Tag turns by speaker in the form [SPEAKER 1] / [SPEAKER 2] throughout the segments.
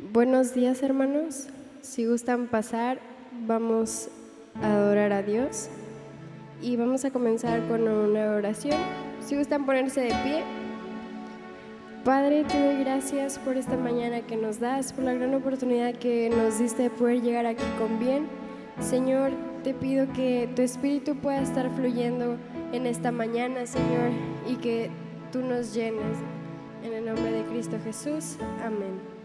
[SPEAKER 1] Buenos días, hermanos. Si gustan pasar, vamos a adorar a Dios y vamos a comenzar con una oración. Si gustan ponerse de pie. Padre, te doy gracias por esta mañana que nos das, por la gran oportunidad que nos diste de poder llegar aquí con bien. Señor, te pido que tu Espíritu pueda estar fluyendo en esta mañana, Señor, y que tú nos llenes. En el nombre de Cristo Jesús. Amén.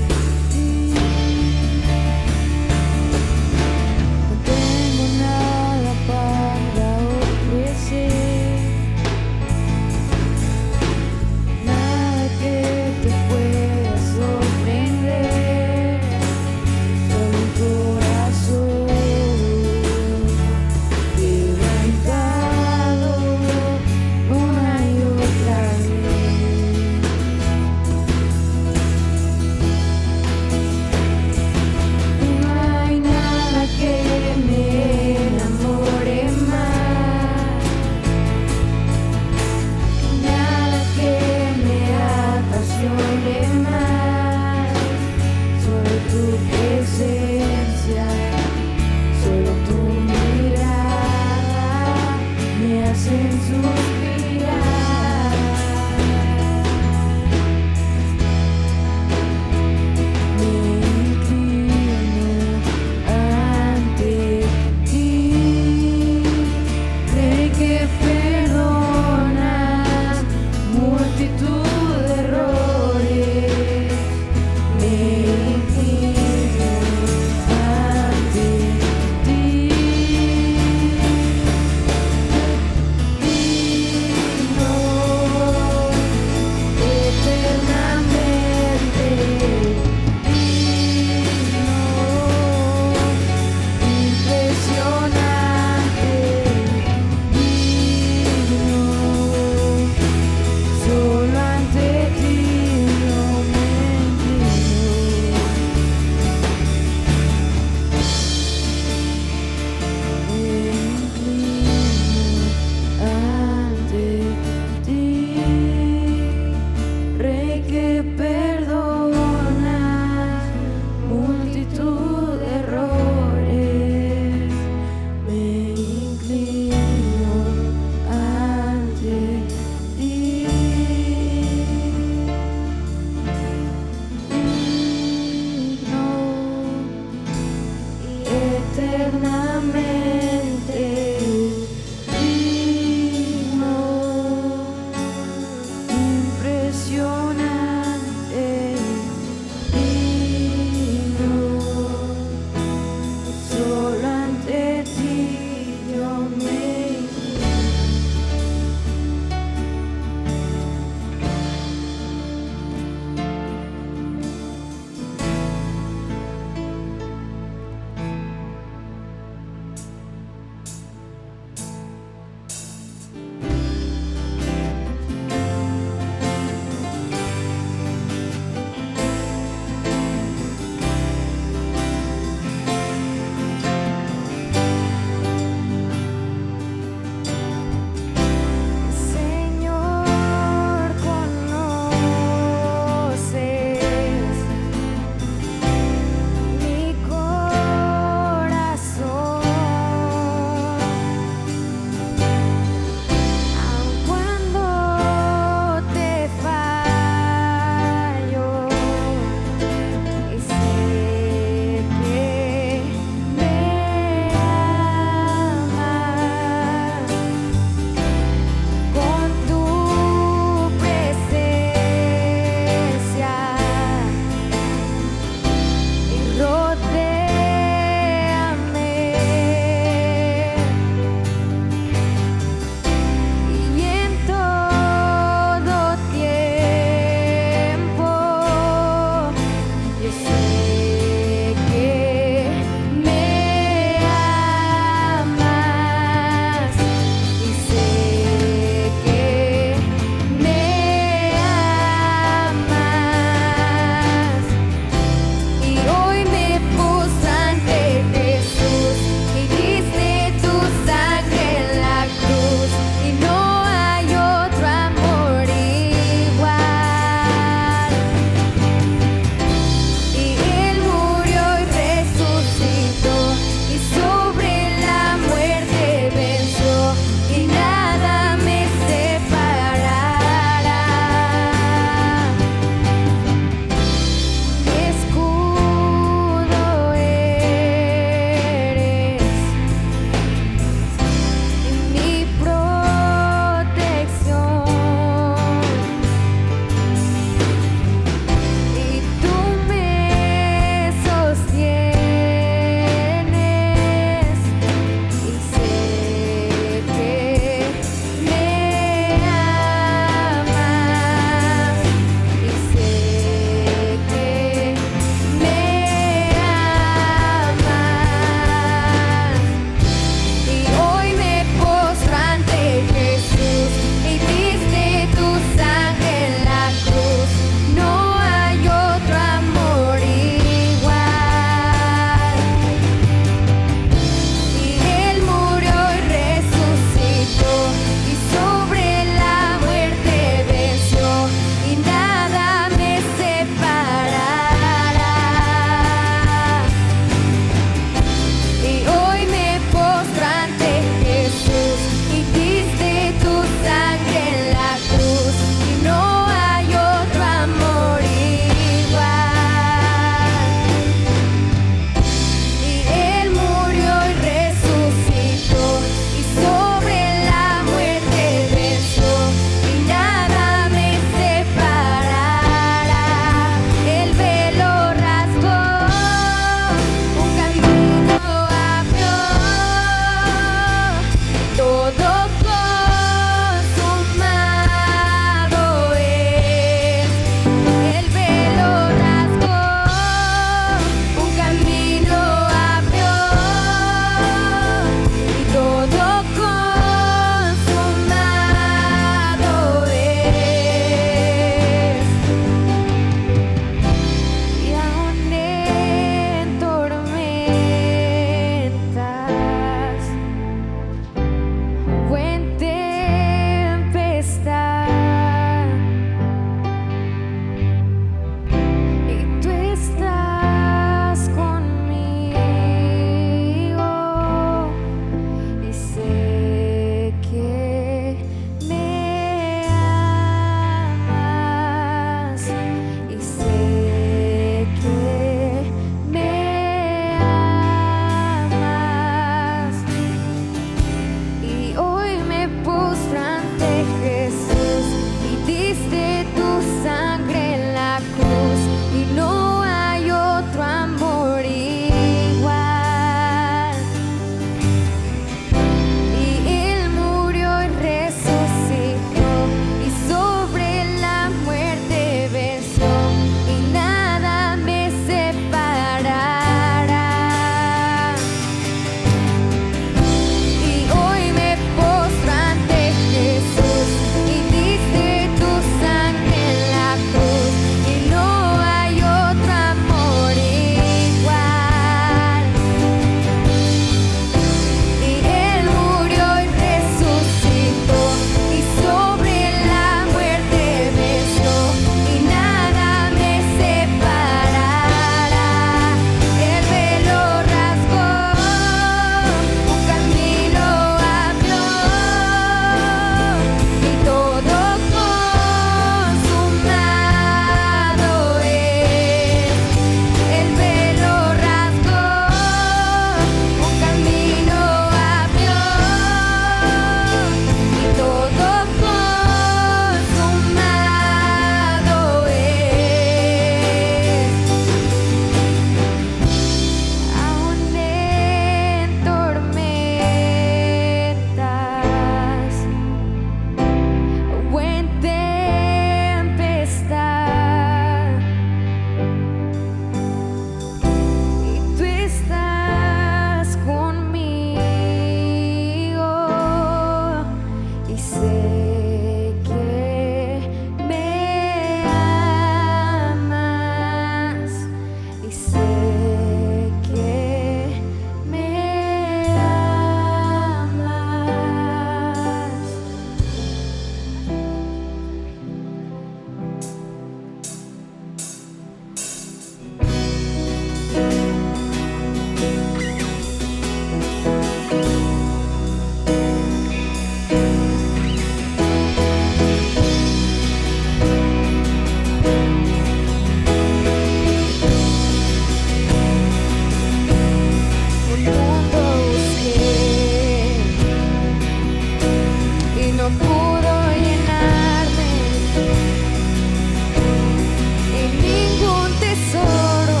[SPEAKER 2] Y ningún tesoro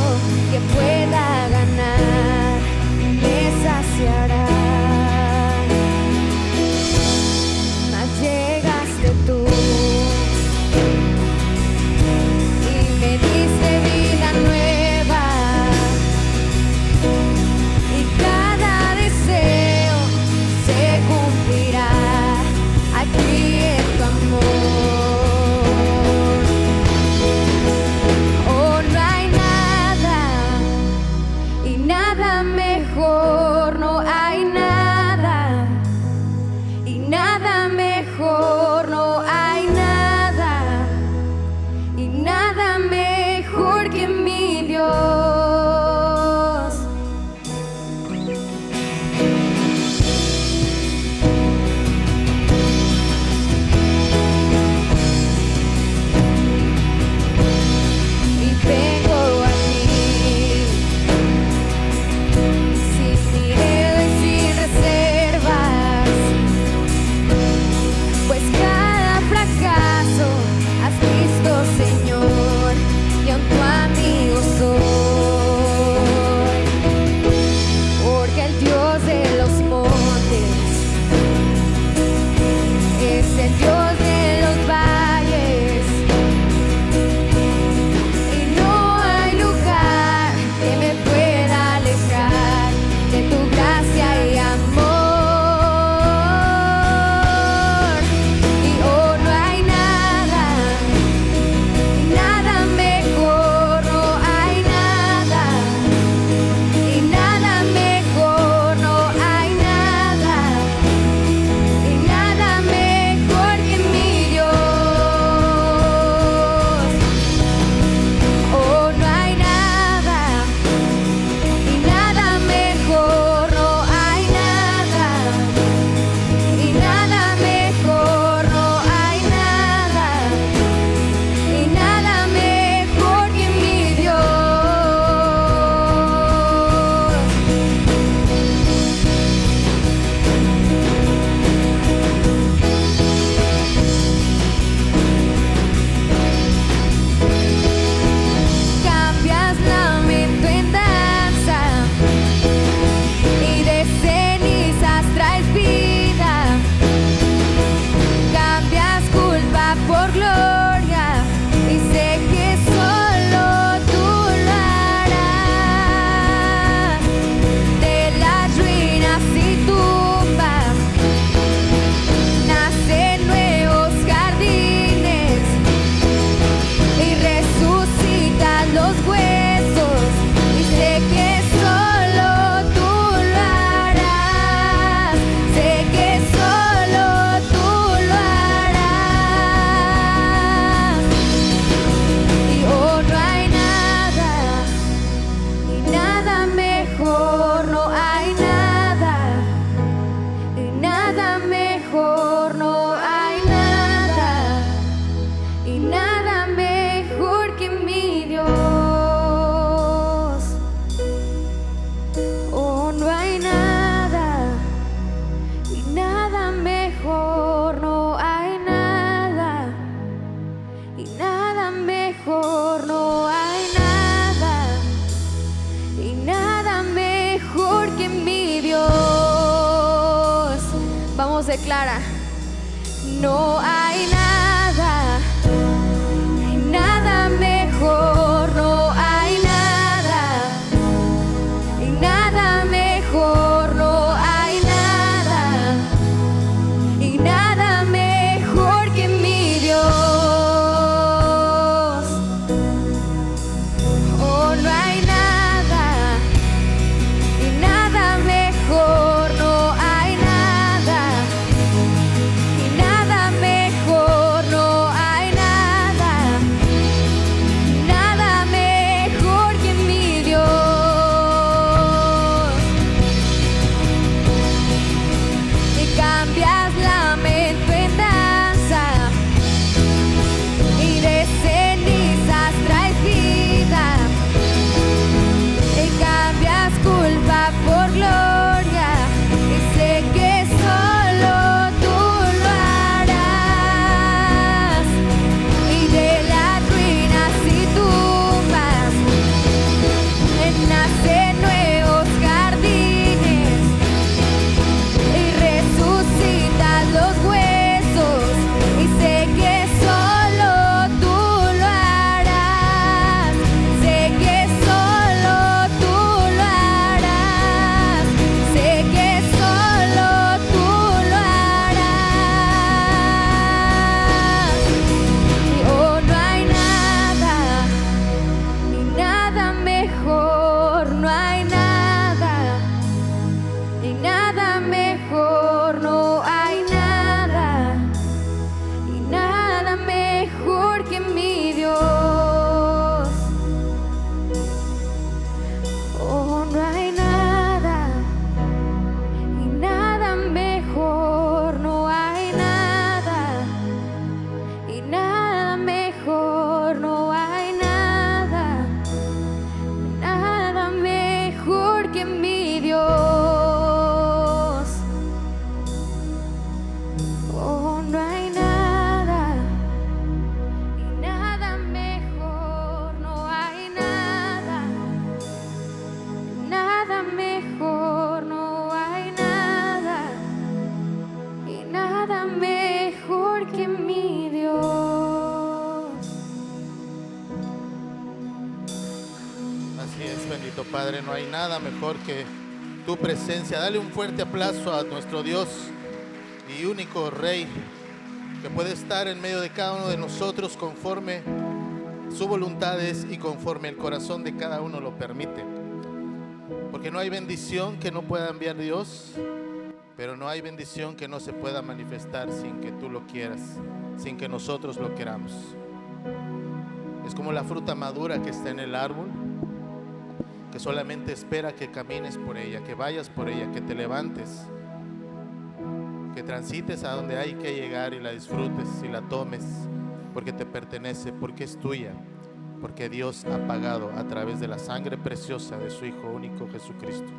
[SPEAKER 2] que pueda ganar me saciará. Mas llegaste tú y me diste vida nueva, y cada deseo se cumplirá aquí en tu amor.
[SPEAKER 3] bendito Padre, no hay nada mejor que tu presencia. Dale un fuerte aplauso a nuestro Dios y único Rey, que puede estar en medio de cada uno de nosotros conforme su voluntad es y conforme el corazón de cada uno lo permite. Porque no hay bendición que no pueda enviar Dios, pero no hay bendición que no se pueda manifestar sin que tú lo quieras, sin que nosotros lo queramos. Es como la fruta madura que está en el árbol, que solamente espera que camines por ella, que vayas por ella, que te levantes, que transites a donde hay que llegar y la disfrutes y la tomes, porque te pertenece, porque es tuya, porque Dios ha pagado a través de la sangre preciosa de su Hijo único Jesucristo.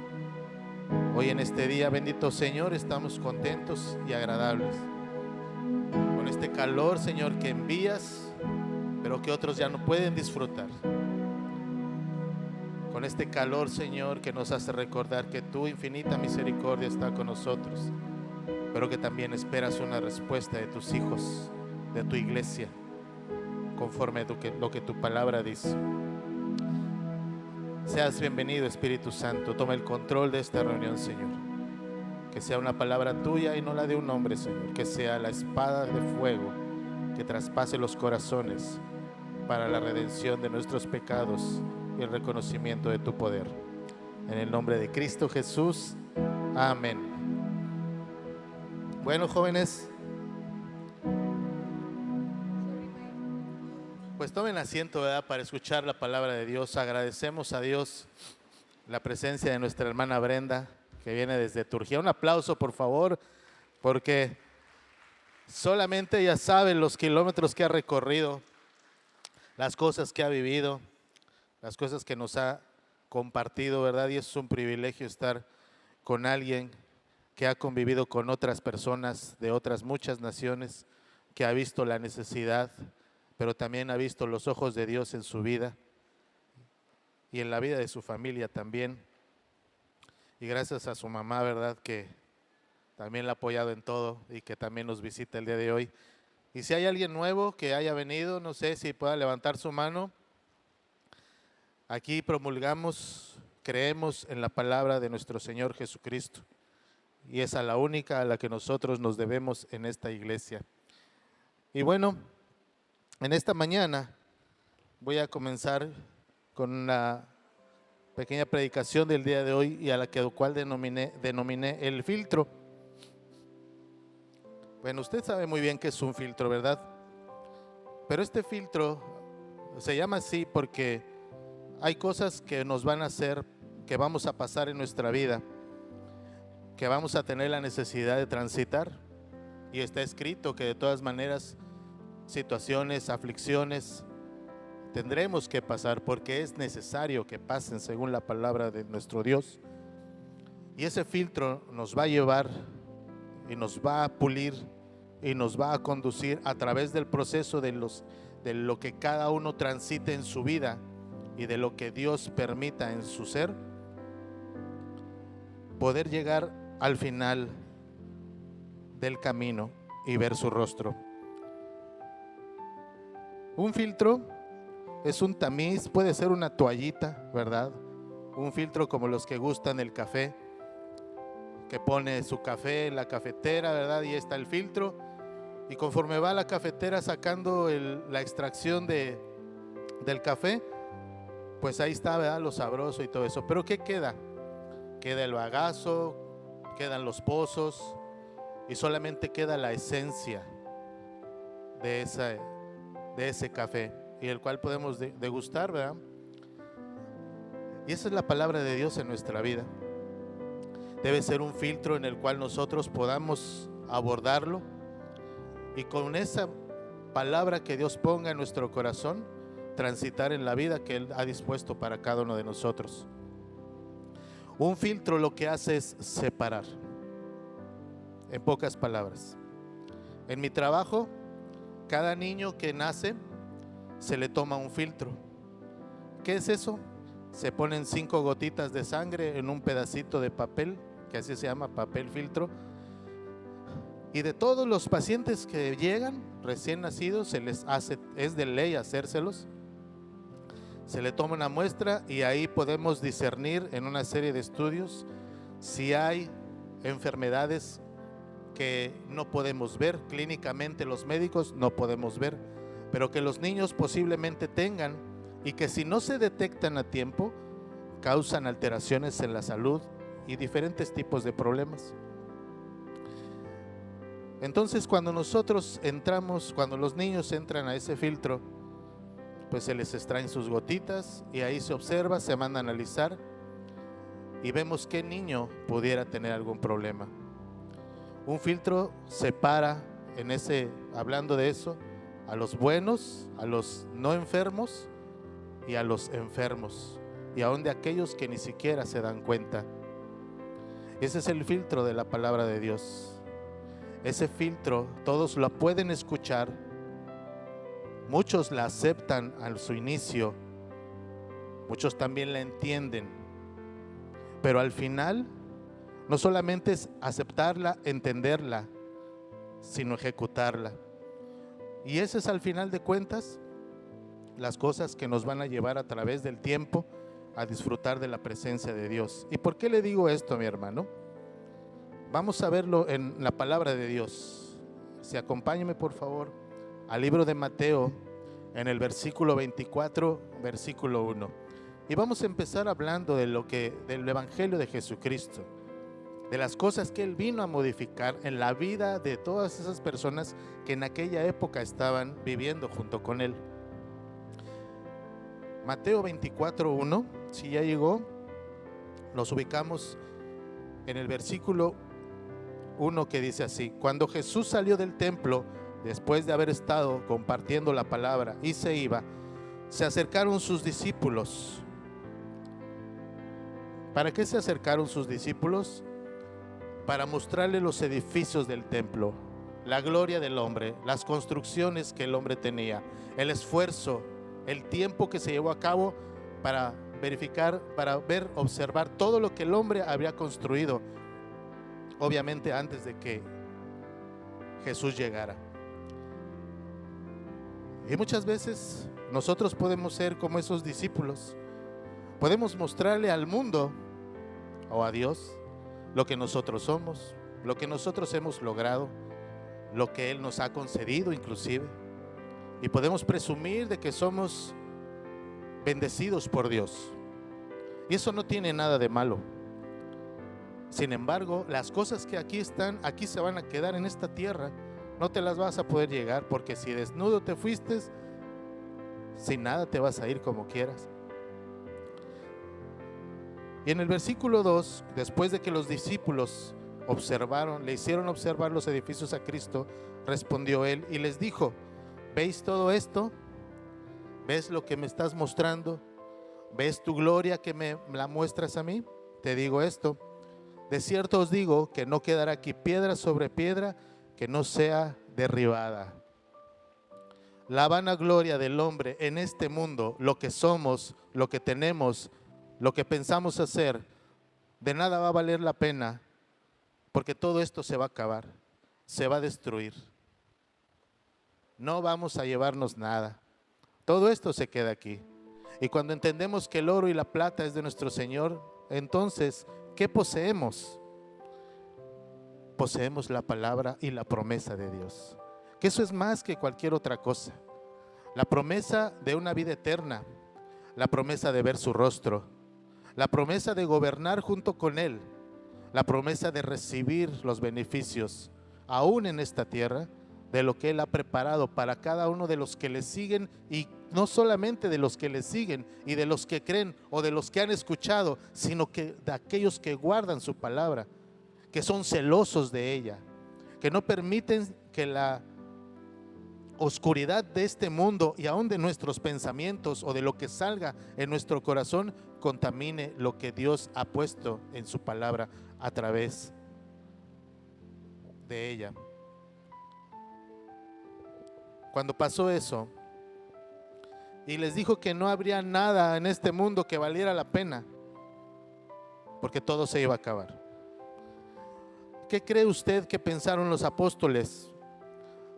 [SPEAKER 3] Hoy en este día, bendito Señor, estamos contentos y agradables con este calor, Señor, que envías, pero que otros ya no pueden disfrutar. Con este calor, Señor, que nos hace recordar que tu infinita misericordia está con nosotros, pero que también esperas una respuesta de tus hijos, de tu iglesia, conforme a lo que tu palabra dice. Seas bienvenido, Espíritu Santo. Toma el control de esta reunión, Señor. Que sea una palabra tuya y no la de un hombre, Señor. Que sea la espada de fuego que traspase los corazones para la redención de nuestros pecados y el reconocimiento de tu poder. En el nombre de Cristo Jesús. Amén. Bueno, jóvenes, pues tomen asiento, ¿verdad?, para escuchar la palabra de Dios. Agradecemos a Dios la presencia de nuestra hermana Brenda, que viene desde Turquía. Un aplauso, por favor, porque solamente ella sabe los kilómetros que ha recorrido, las cosas que ha vivido, las cosas que nos ha compartido, ¿verdad? Y es un privilegio estar con alguien que ha convivido con otras personas de otras muchas naciones, que ha visto la necesidad, pero también ha visto los ojos de Dios en su vida y en la vida de su familia también. Y gracias a su mamá, ¿verdad?, que también la ha apoyado en todo y que también nos visita el día de hoy. Y si hay alguien nuevo que haya venido, no sé si pueda levantar su mano. Aquí promulgamos, creemos en la palabra de nuestro Señor Jesucristo, y es a la única a la que nosotros nos debemos en esta iglesia. Y bueno, en esta mañana voy a comenzar con una pequeña predicación del día de hoy, y a la cual denominé el filtro. Bueno, usted sabe muy bien que es un filtro, ¿verdad? Pero este filtro se llama así porque hay cosas que nos van a hacer, que vamos a pasar en nuestra vida, que vamos a tener la necesidad de transitar, y está escrito que de todas maneras situaciones, aflicciones tendremos que pasar, porque es necesario que pasen según la palabra de nuestro Dios. Y ese filtro nos va a llevar y nos va a pulir y nos va a conducir a través del proceso de lo que cada uno transite en su vida y de lo que Dios permita en su ser, poder llegar al final del camino y ver su rostro. Un filtro es un tamiz, puede ser una toallita, ¿verdad? Un filtro como los que gustan el café, que pone su café en la cafetera, ¿verdad? Y está el filtro, y conforme va la cafetera sacando la extracción del café, pues ahí está, ¿verdad?, lo sabroso y todo eso. Pero ¿qué queda? Queda el bagazo, quedan los pozos, y solamente queda la esencia de ese café, y el cual podemos degustar, ¿verdad? Y esa es la palabra de Dios en nuestra vida. Debe ser un filtro en el cual nosotros podamos abordarlo, y con esa palabra que Dios ponga en nuestro corazón, transitar en la vida que Él ha dispuesto para cada uno de nosotros. Un filtro lo que hace es separar. En pocas palabras, en mi trabajo, cada niño que nace se le toma un filtro. ¿Qué es eso? Se ponen 5 gotitas de sangre en un pedacito de papel, que así se llama, papel filtro, y de todos los pacientes que llegan recién nacidos se les hace, es de ley hacérselos, Se le toma una muestra y ahí podemos discernir en una serie de estudios si hay enfermedades que no podemos ver, clínicamente los médicos no podemos ver, pero que los niños posiblemente tengan y que si no se detectan a tiempo, causan alteraciones en la salud y diferentes tipos de problemas. Entonces, cuando nosotros entramos, cuando los niños entran a ese filtro, pues se les extraen sus gotitas y ahí se observa, se manda a analizar y vemos qué niño pudiera tener algún problema. Un filtro separa hablando de eso, a los buenos, a los no enfermos y a los enfermos, y aún de aquellos que ni siquiera se dan cuenta. Ese es el filtro de la palabra de Dios. Ese filtro todos lo pueden escuchar, muchos la aceptan a su inicio, muchos también la entienden, pero al final no solamente es aceptarla, entenderla, sino ejecutarla. Y ese es, al final de cuentas, las cosas que nos van a llevar a través del tiempo a disfrutar de la presencia de Dios. ¿Y por qué le digo esto, mi hermano? Vamos a verlo en la palabra de Dios. Si acompáñeme por favor al libro de Mateo, en el versículo 24, versículo 1. Y vamos a empezar hablando del Evangelio de Jesucristo, de las cosas que Él vino a modificar en la vida de todas esas personas que en aquella época estaban viviendo junto con Él. Mateo 24, 1, si ya llegó, nos ubicamos en el versículo 1 que dice así: cuando Jesús salió del templo, después de haber estado compartiendo la palabra y se iba, se acercaron sus discípulos. ¿Para qué se acercaron sus discípulos? Para mostrarle los edificios del templo, la gloria del hombre, las construcciones que el hombre tenía, el esfuerzo, el tiempo que se llevó a cabo para verificar, para ver, observar todo lo que el hombre había construido, obviamente antes de que Jesús llegara. Y muchas veces nosotros podemos ser como esos discípulos, podemos mostrarle al mundo o a Dios lo que nosotros somos, lo que nosotros hemos logrado, lo que Él nos ha concedido inclusive, y podemos presumir de que somos bendecidos por Dios, y eso no tiene nada de malo. Sin embargo, las cosas que aquí están, aquí se van a quedar en esta tierra, no te las vas a poder llegar, porque si desnudo te fuiste, sin nada te vas a ir como quieras. Y en el versículo 2, después de que los discípulos le hicieron observar los edificios a Cristo, respondió Él y les dijo: ¿veis todo esto? ¿Ves lo que me estás mostrando? ¿Ves tu gloria que me la muestras a mí? Te digo esto: de cierto os digo que no quedará aquí piedra sobre piedra que no sea derribada. La vanagloria del hombre en este mundo, lo que somos, lo que tenemos, lo que pensamos hacer, de nada va a valer la pena, porque todo esto se va a acabar, se va a destruir. No vamos a llevarnos nada. Todo esto se queda aquí. Y cuando entendemos que el oro y la plata es de nuestro Señor, entonces, ¿qué poseemos? Poseemos la palabra y la promesa de Dios, que eso es más que cualquier otra cosa. La promesa de una vida eterna, la promesa de ver su rostro, la promesa de gobernar junto con Él, la promesa de recibir los beneficios aún en esta tierra de lo que Él ha preparado para cada uno de los que le siguen, y no solamente de los que le siguen y de los que creen o de los que han escuchado, sino que de aquellos que guardan su palabra, que son celosos de ella, que no permiten que la oscuridad de este mundo y aún de nuestros pensamientos o de lo que salga en nuestro corazón contamine lo que Dios ha puesto en su palabra a través de ella. Cuando pasó eso y les dijo que no habría nada en este mundo que valiera la pena, porque todo se iba a acabar. ¿Qué cree usted que pensaron los apóstoles?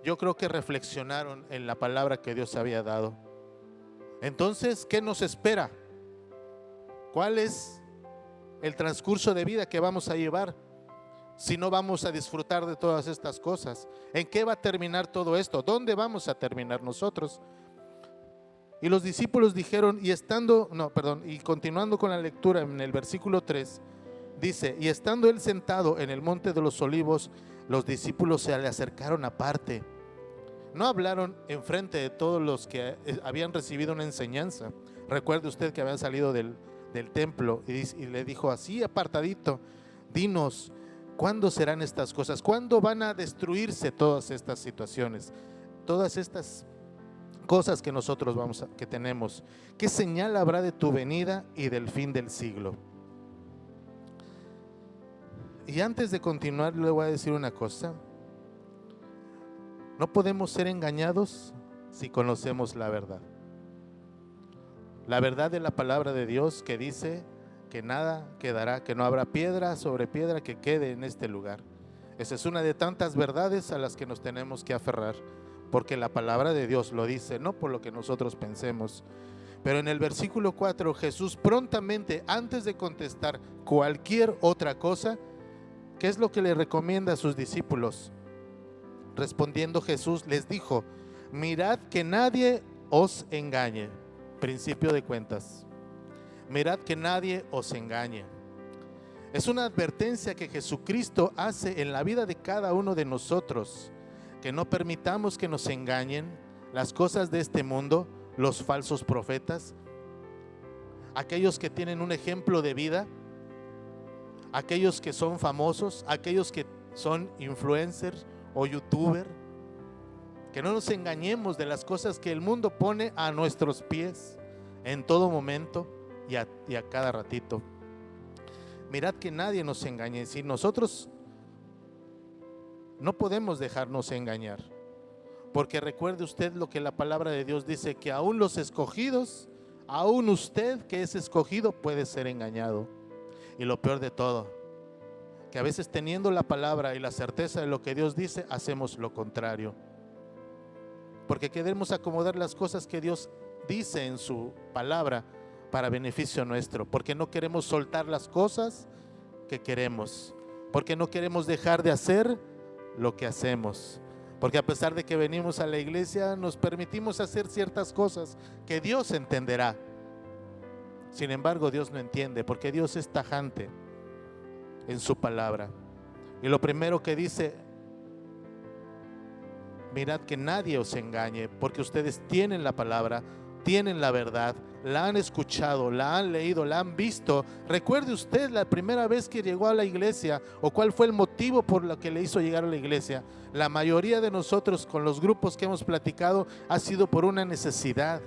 [SPEAKER 3] Yo creo que reflexionaron en la palabra que Dios había dado. Entonces, ¿qué nos espera? ¿Cuál es el transcurso de vida que vamos a llevar si no vamos a disfrutar de todas estas cosas? ¿En qué va a terminar todo esto? ¿Dónde vamos a terminar nosotros? Y los discípulos dijeron, y continuando con la lectura en el versículo 3, dice: y estando él sentado en el monte de los olivos, los discípulos se le acercaron aparte. No hablaron enfrente de todos los que habían recibido una enseñanza. Recuerde usted que habían salido del templo y le dijo así apartadito: dinos, ¿cuándo serán estas cosas? ¿Cuándo van a destruirse todas estas situaciones? Todas estas cosas que nosotros que tenemos. ¿Qué señal habrá de tu venida y del fin del siglo? Y antes de continuar, le voy a decir una cosa. No podemos ser engañados si conocemos la verdad. La verdad de la palabra de Dios, que dice que nada quedará, que no habrá piedra sobre piedra que quede en este lugar. Esa es una de tantas verdades a las que nos tenemos que aferrar, porque la palabra de Dios lo dice, no por lo que nosotros pensemos. Pero en el versículo 4, Jesús prontamente, antes de contestar cualquier otra cosa, ¿qué es lo que le recomienda a sus discípulos? Respondiendo Jesús les dijo: mirad que nadie os engañe. Principio de cuentas. Mirad que nadie os engañe. Es una advertencia que Jesucristo hace en la vida de cada uno de nosotros, que no permitamos que nos engañen las cosas de este mundo, los falsos profetas, aquellos que tienen un ejemplo de vida, aquellos que son famosos, aquellos que son influencers o youtuber. Que no nos engañemos de las cosas que el mundo pone a nuestros pies en todo momento y a cada ratito. Mirad que nadie nos engañe. Si nosotros no podemos dejarnos engañar, porque recuerde usted lo que la palabra de Dios dice, que aún los escogidos, aún usted que es escogido, puede ser engañado. Y lo peor de todo, que a veces teniendo la palabra y la certeza de lo que Dios dice, hacemos lo contrario, porque queremos acomodar las cosas que Dios dice en su palabra para beneficio nuestro, porque no queremos soltar las cosas que queremos, porque no queremos dejar de hacer lo que hacemos, porque a pesar de que venimos a la iglesia, nos permitimos hacer ciertas cosas que Dios entenderá. Sin embargo, Dios no entiende, porque Dios es tajante en su palabra. Y lo primero que dice: mirad que nadie os engañe, porque ustedes tienen la palabra, tienen la verdad, la han escuchado, la han leído, la han visto. Recuerde usted la primera vez que llegó a la iglesia, o cuál fue el motivo por lo que le hizo llegar a la iglesia. La mayoría de nosotros, con los grupos que hemos platicado, ha sido por una necesidad,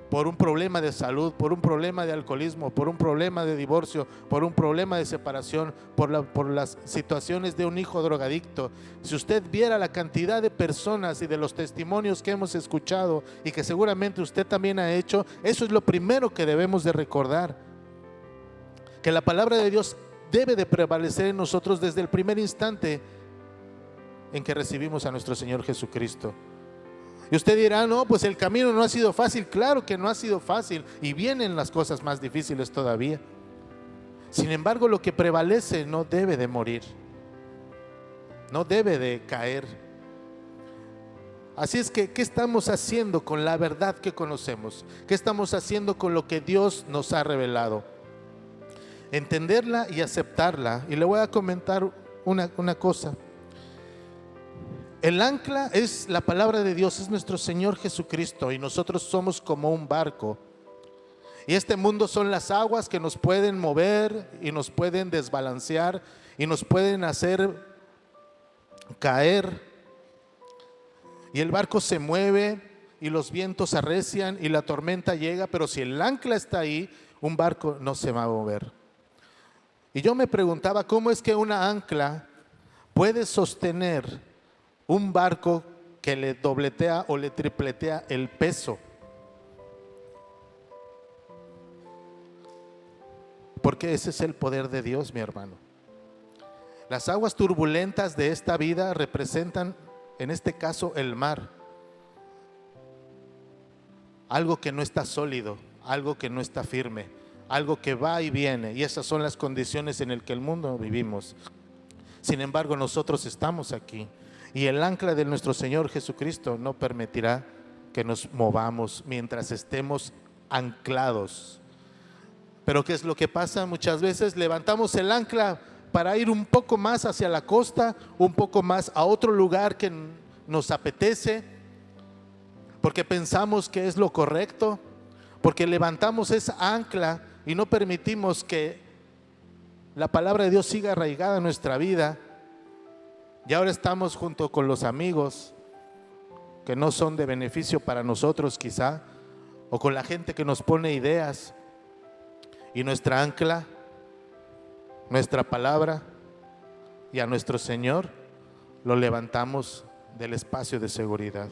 [SPEAKER 3] por un problema de salud, por un problema de alcoholismo, por un problema de divorcio, por un problema de separación, por las situaciones de un hijo drogadicto. Si usted viera la cantidad de personas y de los testimonios que hemos escuchado y que seguramente usted también ha hecho, eso es lo primero que debemos de recordar, que la palabra de Dios debe de prevalecer en nosotros desde el primer instante en que recibimos a nuestro Señor Jesucristo. Y usted dirá: no, pues el camino no ha sido fácil. Claro que no ha sido fácil, y vienen las cosas más difíciles todavía. Sin embargo, lo que prevalece no debe de morir, no debe de caer. Así es que, ¿qué estamos haciendo con la verdad que conocemos? ¿Qué estamos haciendo con lo que Dios nos ha revelado? Entenderla y aceptarla. Y le voy a comentar una cosa. El ancla es la palabra de Dios, es nuestro Señor Jesucristo, y nosotros somos como un barco. Y este mundo son las aguas que nos pueden mover y nos pueden desbalancear y nos pueden hacer caer. Y el barco se mueve y los vientos arrecian y la tormenta llega, pero si el ancla está ahí, un barco no se va a mover. Y yo me preguntaba, ¿cómo es que una ancla puede sostener un barco que le dobletea o le tripletea el peso? Porque ese es el poder de Dios, mi hermano. Las aguas turbulentas de esta vida representan, en este caso, el mar. algo que no está sólido, algo que no está firme, algo que va y viene, y esas son las condiciones en las que el mundo vivimos. Sin embargo, nosotros estamos aquí, y el ancla de nuestro Señor Jesucristo no permitirá que nos movamos mientras estemos anclados. Pero ¿qué es lo que pasa? Muchas veces levantamos el ancla para ir un poco más hacia la costa, un poco más a otro lugar que nos apetece, porque pensamos que es lo correcto, porque levantamos esa ancla y no permitimos que la palabra de Dios siga arraigada en nuestra vida. Y ahora estamos junto con los amigos que no son de beneficio para nosotros quizá, o con la gente que nos pone ideas, y nuestra ancla, nuestra palabra y a nuestro Señor lo levantamos del espacio de seguridad.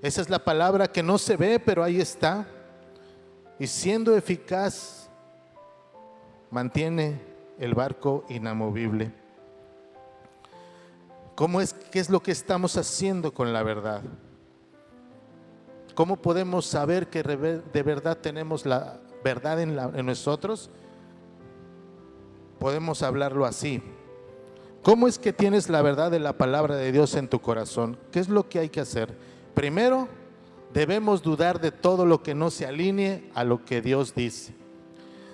[SPEAKER 3] Esa es la palabra que no se ve, pero ahí está, y siendo eficaz mantiene el barco inamovible. ¿Qué es lo que estamos haciendo con la verdad? ¿Cómo podemos saber que de verdad tenemos la verdad en nosotros? Podemos hablarlo así. ¿Cómo es que tienes la verdad de la palabra de Dios en tu corazón? ¿Qué es lo que hay que hacer? Primero, debemos dudar de todo lo que no se alinee a lo que Dios dice.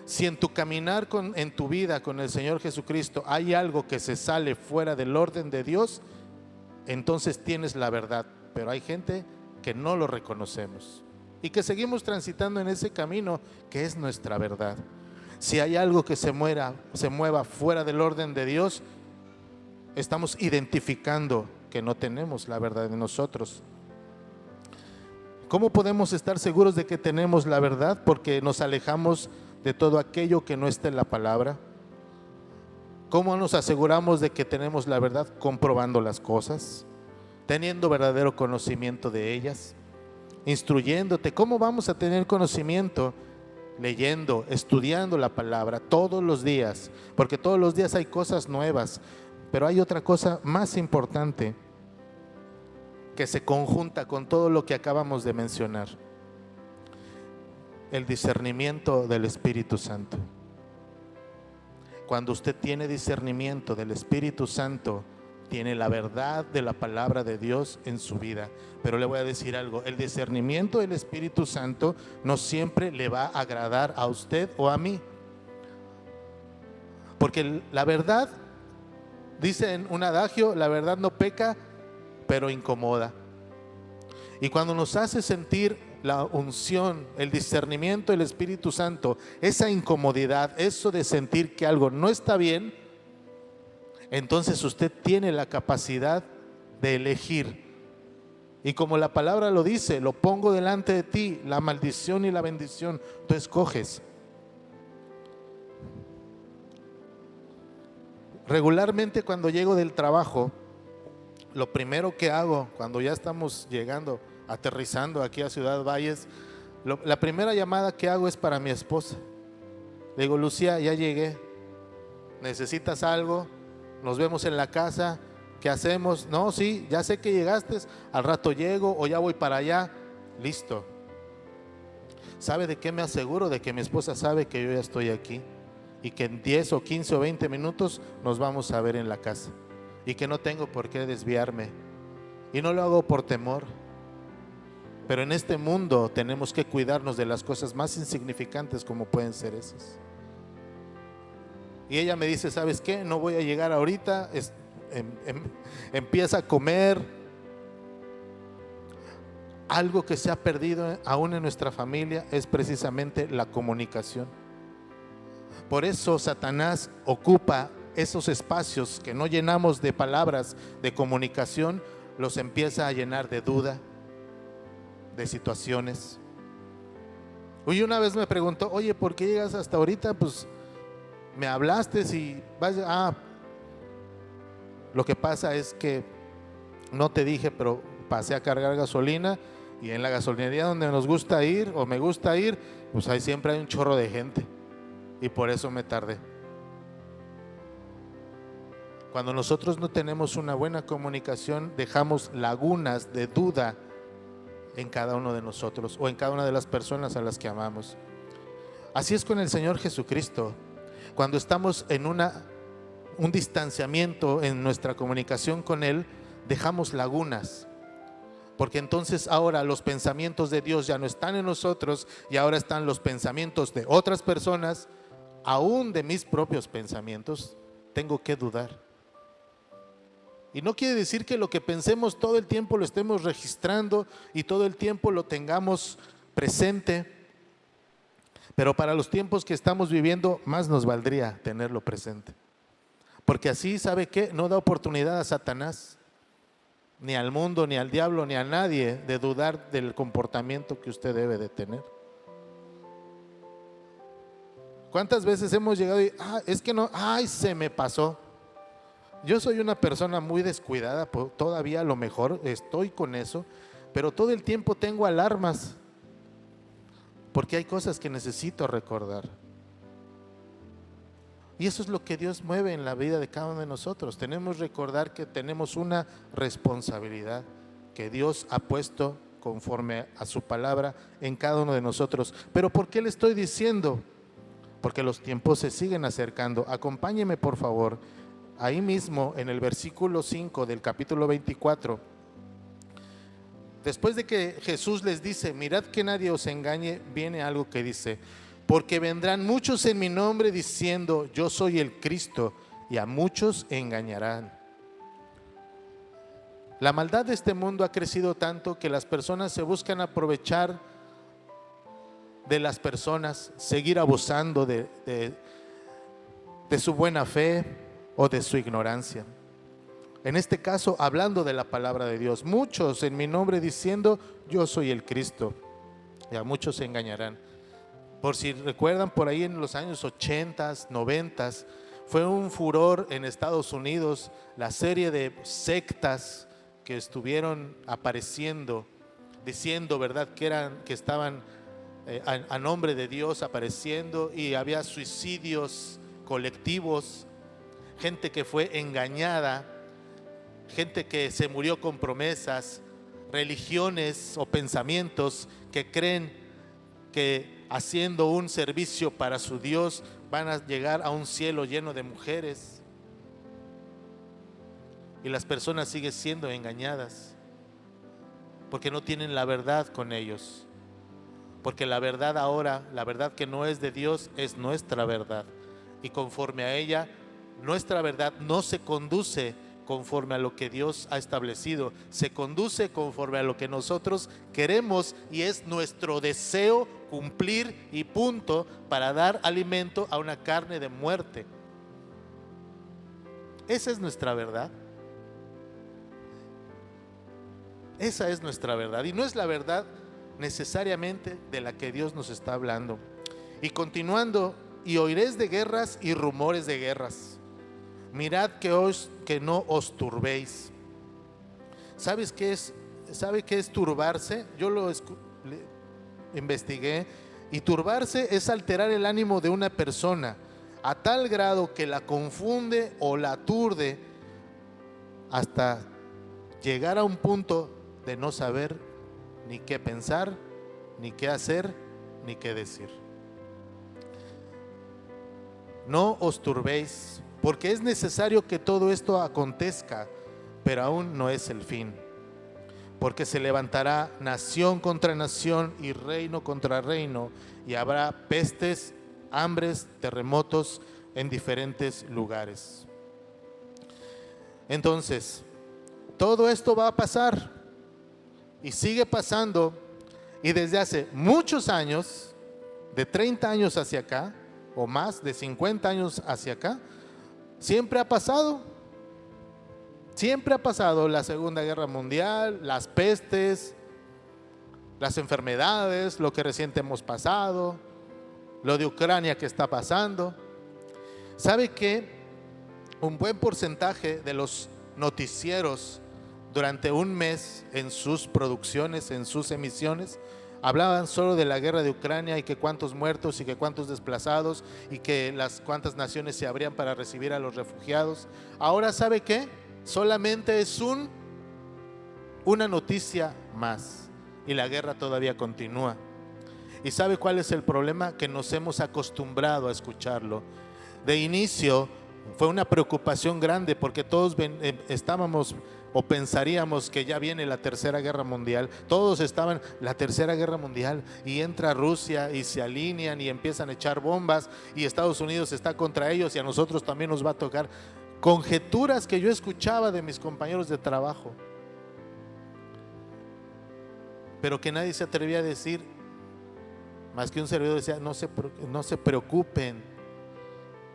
[SPEAKER 3] Si en tu caminar en tu vida con el Señor Jesucristo hay algo que se sale fuera del orden de Dios, entonces tienes la verdad. Pero hay gente que no lo reconocemos y que seguimos transitando en ese camino que es nuestra verdad. Si hay algo que se mueva fuera del orden de Dios, estamos identificando que no tenemos la verdad en nosotros. ¿Cómo podemos estar seguros de que tenemos la verdad? Porque nos alejamos de todo aquello que no está en la palabra. ¿Cómo nos aseguramos de que tenemos la verdad? Comprobando las cosas, teniendo verdadero conocimiento de ellas, instruyéndote. ¿Cómo vamos a tener conocimiento? Leyendo, estudiando la palabra todos los días, porque todos los días hay cosas nuevas. Pero hay otra cosa más importante que se conjunta con todo lo que acabamos de mencionar: el discernimiento del Espíritu Santo. Cuando usted tiene discernimiento del Espíritu Santo, tiene la verdad de la palabra de Dios en su vida. Pero le voy a decir algo: el discernimiento del Espíritu Santo no siempre le va a agradar a usted o a mí, porque la verdad, dice en un adagio, la verdad no peca, pero incomoda. Y cuando nos hace sentir la unción, el discernimiento del Espíritu Santo, esa incomodidad, eso de sentir que algo no está bien, entonces usted tiene la capacidad de elegir. Y como la palabra lo dice, lo pongo delante de ti, la maldición y la bendición, tú escoges. Regularmente cuando llego del trabajo, lo primero que hago cuando ya estamos aterrizando aquí a Ciudad Valles, la primera llamada que hago es para mi esposa. Le digo: Lucía, ya llegué, ¿necesitas algo? Nos vemos en la casa, ¿qué hacemos? No, sí, ya sé que llegaste, al rato llego o ya voy para allá. Listo. ¿Sabe de qué me aseguro? De que mi esposa sabe que yo ya estoy aquí y que en 10 o 15 o 20 minutos nos vamos a ver en la casa, y que no tengo por qué desviarme, y no lo hago por temor. Pero en este mundo tenemos que cuidarnos de las cosas más insignificantes como pueden ser esas. Y ella me dice: ¿sabes qué? No voy a llegar ahorita. Empieza a comer. Algo que se ha perdido aún en nuestra familia es precisamente la comunicación. Por eso Satanás ocupa esos espacios que no llenamos de palabras de comunicación, los empieza a llenar de duda, de situaciones. Oye, una vez me preguntó: oye, ¿por qué llegas hasta ahorita? Pues me hablaste y vas. Lo que pasa es que no te dije, pero pasé a cargar gasolina, y en la gasolinería donde nos gusta ir o me gusta ir, pues ahí siempre hay un chorro de gente, y por eso me tardé. Cuando nosotros no tenemos una buena comunicación, dejamos lagunas de duda en cada uno de nosotros o en cada una de las personas a las que amamos. Así es con el Señor Jesucristo. Cuando estamos en un distanciamiento en nuestra comunicación con Él, dejamos lagunas. Porque entonces ahora los pensamientos de Dios ya no están en nosotros y ahora están los pensamientos de otras personas, aún de mis propios pensamientos. Tengo que dudar. Y no quiere decir que lo que pensemos todo el tiempo lo estemos registrando y todo el tiempo lo tengamos presente. Pero para los tiempos que estamos viviendo, más nos valdría tenerlo presente. Porque así, ¿sabe qué? No da oportunidad a Satanás, ni al mundo, ni al diablo, ni a nadie de dudar del comportamiento que usted debe de tener. ¿Cuántas veces hemos llegado y, es que no, se me pasó? Yo soy una persona muy descuidada, todavía a lo mejor estoy con eso, pero todo el tiempo tengo alarmas, porque hay cosas que necesito recordar. Y eso es lo que Dios mueve en la vida de cada uno de nosotros. Tenemos que recordar que tenemos una responsabilidad que Dios ha puesto conforme a su palabra en cada uno de nosotros. Pero ¿por qué le estoy diciendo? Porque los tiempos se siguen acercando. Acompáñeme por favor, ahí mismo en el versículo 5 del capítulo 24. Después de que Jesús les dice, mirad que nadie os engañe, viene algo que dice, porque vendrán muchos en mi nombre diciendo, yo soy el Cristo, y a muchos engañarán. La maldad de este mundo ha crecido tanto que las personas se buscan aprovechar de las personas, seguir abusando de su buena fe o de su ignorancia. En este caso, hablando de la palabra de Dios, muchos en mi nombre diciendo, yo soy el Cristo, y a muchos se engañarán. Por si recuerdan, por ahí en los años 80, 90, fue un furor en Estados Unidos la serie de sectas que estuvieron apareciendo, diciendo, ¿verdad?, que estaban a nombre de Dios apareciendo, y había suicidios colectivos, gente que fue engañada, gente que se murió con promesas, religiones o pensamientos que creen que haciendo un servicio para su Dios van a llegar a un cielo lleno de mujeres, y las personas siguen siendo engañadas porque no tienen la verdad con ellos, porque la verdad ahora, la verdad que no es de Dios, es nuestra verdad, y conforme a ella, nuestra verdad no se conduce conforme a lo que Dios ha establecido, se conduce conforme a lo que nosotros queremos, y es nuestro deseo cumplir y punto, para dar alimento a una carne de muerte. Esa es nuestra verdad. Esa es nuestra verdad, y no es la verdad necesariamente de la que Dios nos está hablando. Y continuando, y oiréis de guerras y rumores de guerras. Mirad que no os turbéis. ¿Sabe qué es turbarse? Yo lo investigué, y turbarse es alterar el ánimo de una persona a tal grado que la confunde o la aturde hasta llegar a un punto de no saber ni qué pensar, ni qué hacer, ni qué decir. No os turbéis, porque es necesario que todo esto acontezca, pero aún no es el fin. Porque se levantará nación contra nación y reino contra reino, y habrá pestes, hambres, terremotos en diferentes lugares. Entonces, todo esto va a pasar, y sigue pasando, y desde hace muchos años, de 30 años hacia acá, o más, de 50 años hacia acá, siempre ha pasado. Siempre ha pasado la Segunda Guerra Mundial, las pestes, las enfermedades, lo que reciente hemos pasado, lo de Ucrania que está pasando. ¿Sabe qué? Un buen porcentaje de los noticieros durante un mes en sus producciones, en sus emisiones, hablaban solo de la guerra de Ucrania, y que cuántos muertos y que cuántos desplazados, y que las cuántas naciones se abrían para recibir a los refugiados. Ahora, ¿sabe qué? Solamente es una noticia más. y la guerra todavía continúa. ¿Y sabe cuál es el problema? Que nos hemos acostumbrado a escucharlo. De inicio fue una preocupación grande porque todos estábamos o pensaríamos que ya viene la tercera guerra mundial. Todos estaban la tercera guerra mundial y entra Rusia y se alinean y empiezan a echar bombas y Estados Unidos está contra ellos y a nosotros también nos va a tocar. Conjeturas que yo escuchaba de mis compañeros de trabajo, pero que nadie se atrevía a decir, más que un servidor decía, no se preocupen,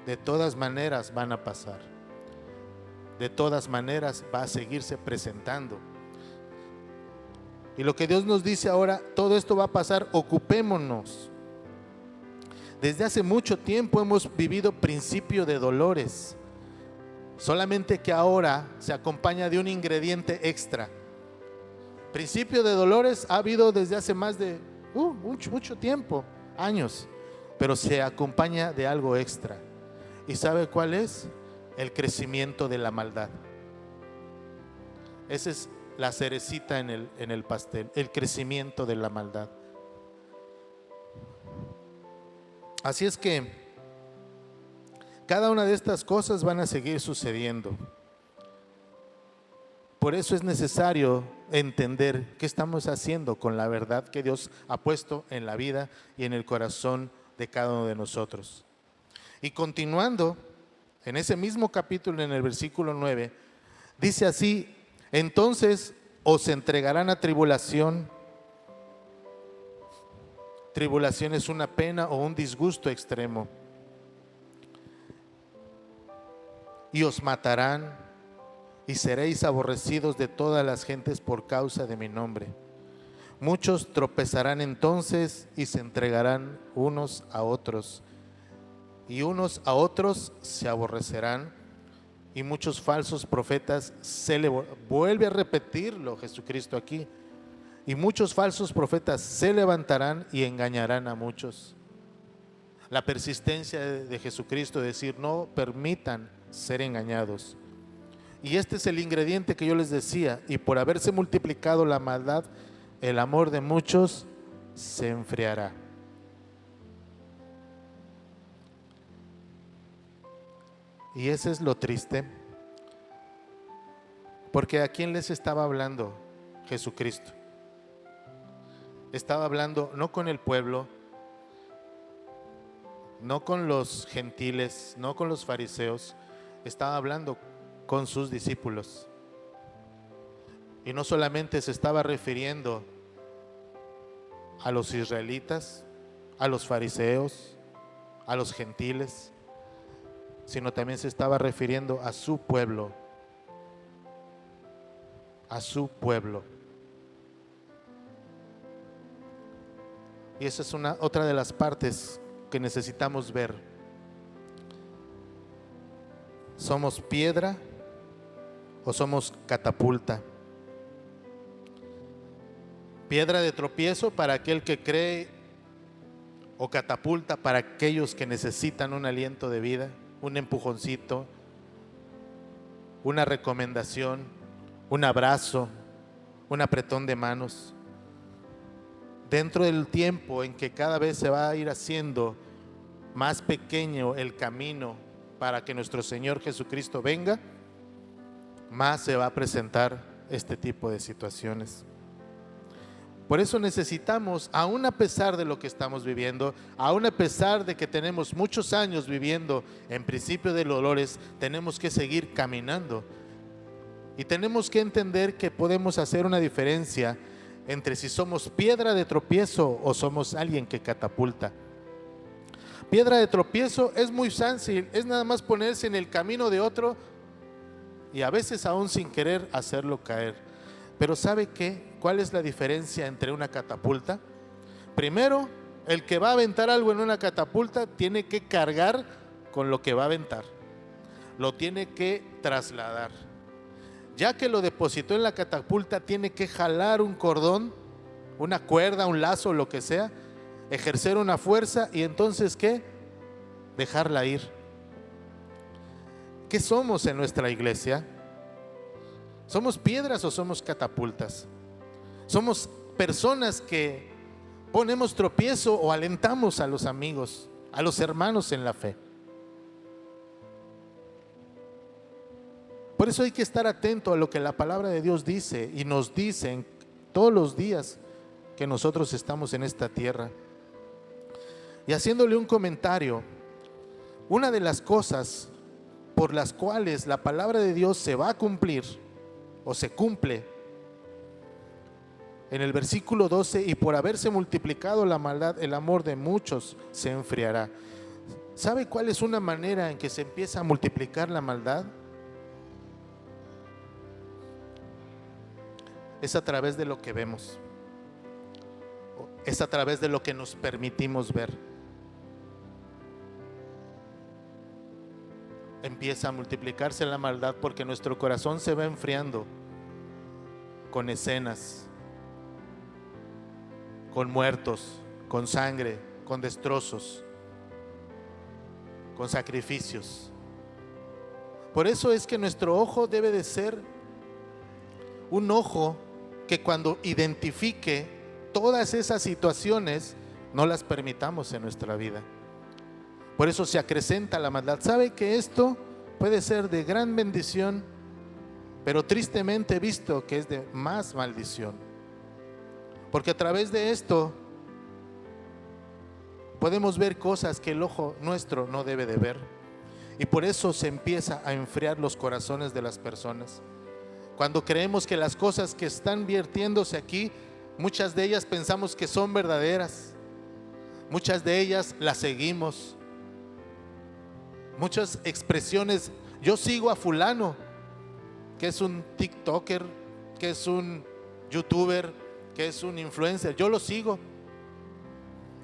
[SPEAKER 3] de todas maneras van a pasar, de todas maneras va a seguirse presentando. Y lo que Dios nos dice ahora, todo esto va a pasar, ocupémonos. Desde hace mucho tiempo hemos vivido principio de dolores, solamente que ahora se acompaña de un ingrediente extra. Principio de dolores ha habido desde hace más de mucho tiempo, años, pero se acompaña de algo extra. ¿Y sabe cuál es? El crecimiento de la maldad. Esa es la cerecita en el pastel, el crecimiento de la maldad. Así es que cada una de estas cosas van a seguir sucediendo. Por eso es necesario entender qué estamos haciendo con la verdad que Dios ha puesto en la vida y en el corazón de cada uno de nosotros. Y continuando, en ese mismo capítulo, en el versículo 9, dice así: entonces os entregarán a tribulación. Tribulación es una pena o un disgusto extremo. Y os matarán y seréis aborrecidos de todas las gentes por causa de mi nombre. Muchos tropezarán entonces y se entregarán unos a otros, y unos a otros se aborrecerán, y muchos falsos profetas vuelve a repetirlo Jesucristo aquí, y muchos falsos profetas se levantarán y engañarán a muchos. La persistencia de Jesucristo es decir, no permitan ser engañados. Y este es el ingrediente que yo les decía, y por haberse multiplicado la maldad, el amor de muchos se enfriará. Y ese es lo triste, porque ¿a quién les estaba hablando Jesucristo? Estaba hablando no con el pueblo, no con los gentiles, no con los fariseos, estaba hablando con sus discípulos. Y no solamente se estaba refiriendo a los israelitas, a los fariseos, a los gentiles, sino también se estaba refiriendo a su pueblo, a su pueblo. Y esa es otra de las partes que necesitamos ver. ¿Somos piedra o somos catapulta? Piedra de tropiezo para aquel que cree, o catapulta para aquellos que necesitan un aliento de vida, un empujoncito, una recomendación, un abrazo, un apretón de manos. Dentro del tiempo en que cada vez se va a ir haciendo más pequeño el camino para que nuestro Señor Jesucristo venga, más se va a presentar este tipo de situaciones. Por eso necesitamos, aún a pesar de lo que estamos viviendo, aún a pesar de que tenemos muchos años viviendo en principio de dolores, tenemos que seguir caminando. Y tenemos que entender que podemos hacer una diferencia entre si somos piedra de tropiezo o somos alguien que catapulta. Piedra de tropiezo es muy fácil, es nada más ponerse en el camino de otro y a veces aún sin querer hacerlo caer. Pero ¿sabe qué? ¿Cuál es la diferencia entre una catapulta? Primero, el que va a aventar algo en una catapulta tiene que cargar con lo que va a aventar, lo tiene que trasladar. Ya que lo depositó en la catapulta, tiene que jalar un cordón, una cuerda, un lazo, lo que sea, ejercer una fuerza y entonces ¿qué? Dejarla ir. ¿Qué somos en nuestra iglesia? ¿Somos piedras o somos catapultas? ¿Somos personas que ponemos tropiezo o alentamos a los amigos, a los hermanos en la fe. Por eso hay que estar atento a lo que la palabra de Dios dice y nos dicen todos los días que nosotros estamos en esta tierra. Y haciéndole un comentario, una de las cosas por las cuales la palabra de Dios se va a cumplir o se cumple en el versículo 12, y por haberse multiplicado la maldad, el amor de muchos se enfriará. ¿Sabe cuál es una manera en que se empieza a multiplicar la maldad? Es a través de lo que vemos, es a través de lo que nos permitimos ver. Empieza a multiplicarse la maldad porque nuestro corazón se va enfriando con escenas, con muertos, con sangre, con destrozos, con sacrificios. Por eso es que nuestro ojo debe de ser un ojo que cuando identifique todas esas situaciones no las permitamos en nuestra vida. Por eso se acrecenta la maldad. ¿Sabe que esto puede ser de gran bendición, pero tristemente he visto que es de más maldición? Porque a través de esto podemos ver cosas que el ojo nuestro no debe de ver. Y por eso se empieza a enfriar los corazones de las personas. Cuando creemos que las cosas que están vertiéndose aquí, muchas de ellas pensamos que son verdaderas. Muchas de ellas las seguimos. Muchas expresiones. Yo sigo a fulano, que es un TikToker, que es un YouTuber, que es un influencer. Yo lo sigo.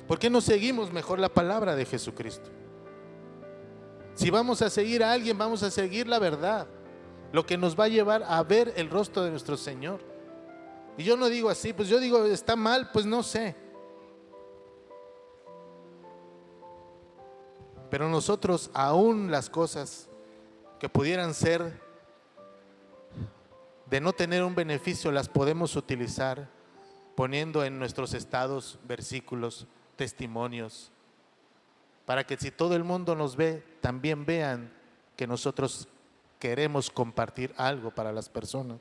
[SPEAKER 3] ¿Por qué no seguimos mejor la palabra de Jesucristo? Si vamos a seguir a alguien, vamos a seguir la verdad, lo que nos va a llevar a ver el rostro de nuestro Señor. Y yo no digo así, pues yo digo, está mal, pues no sé. Pero nosotros, aún las cosas que pudieran ser de no tener un beneficio, las podemos utilizar poniendo en nuestros estados versículos, testimonios, para que si todo el mundo nos ve, también vean que nosotros queremos compartir algo para las personas.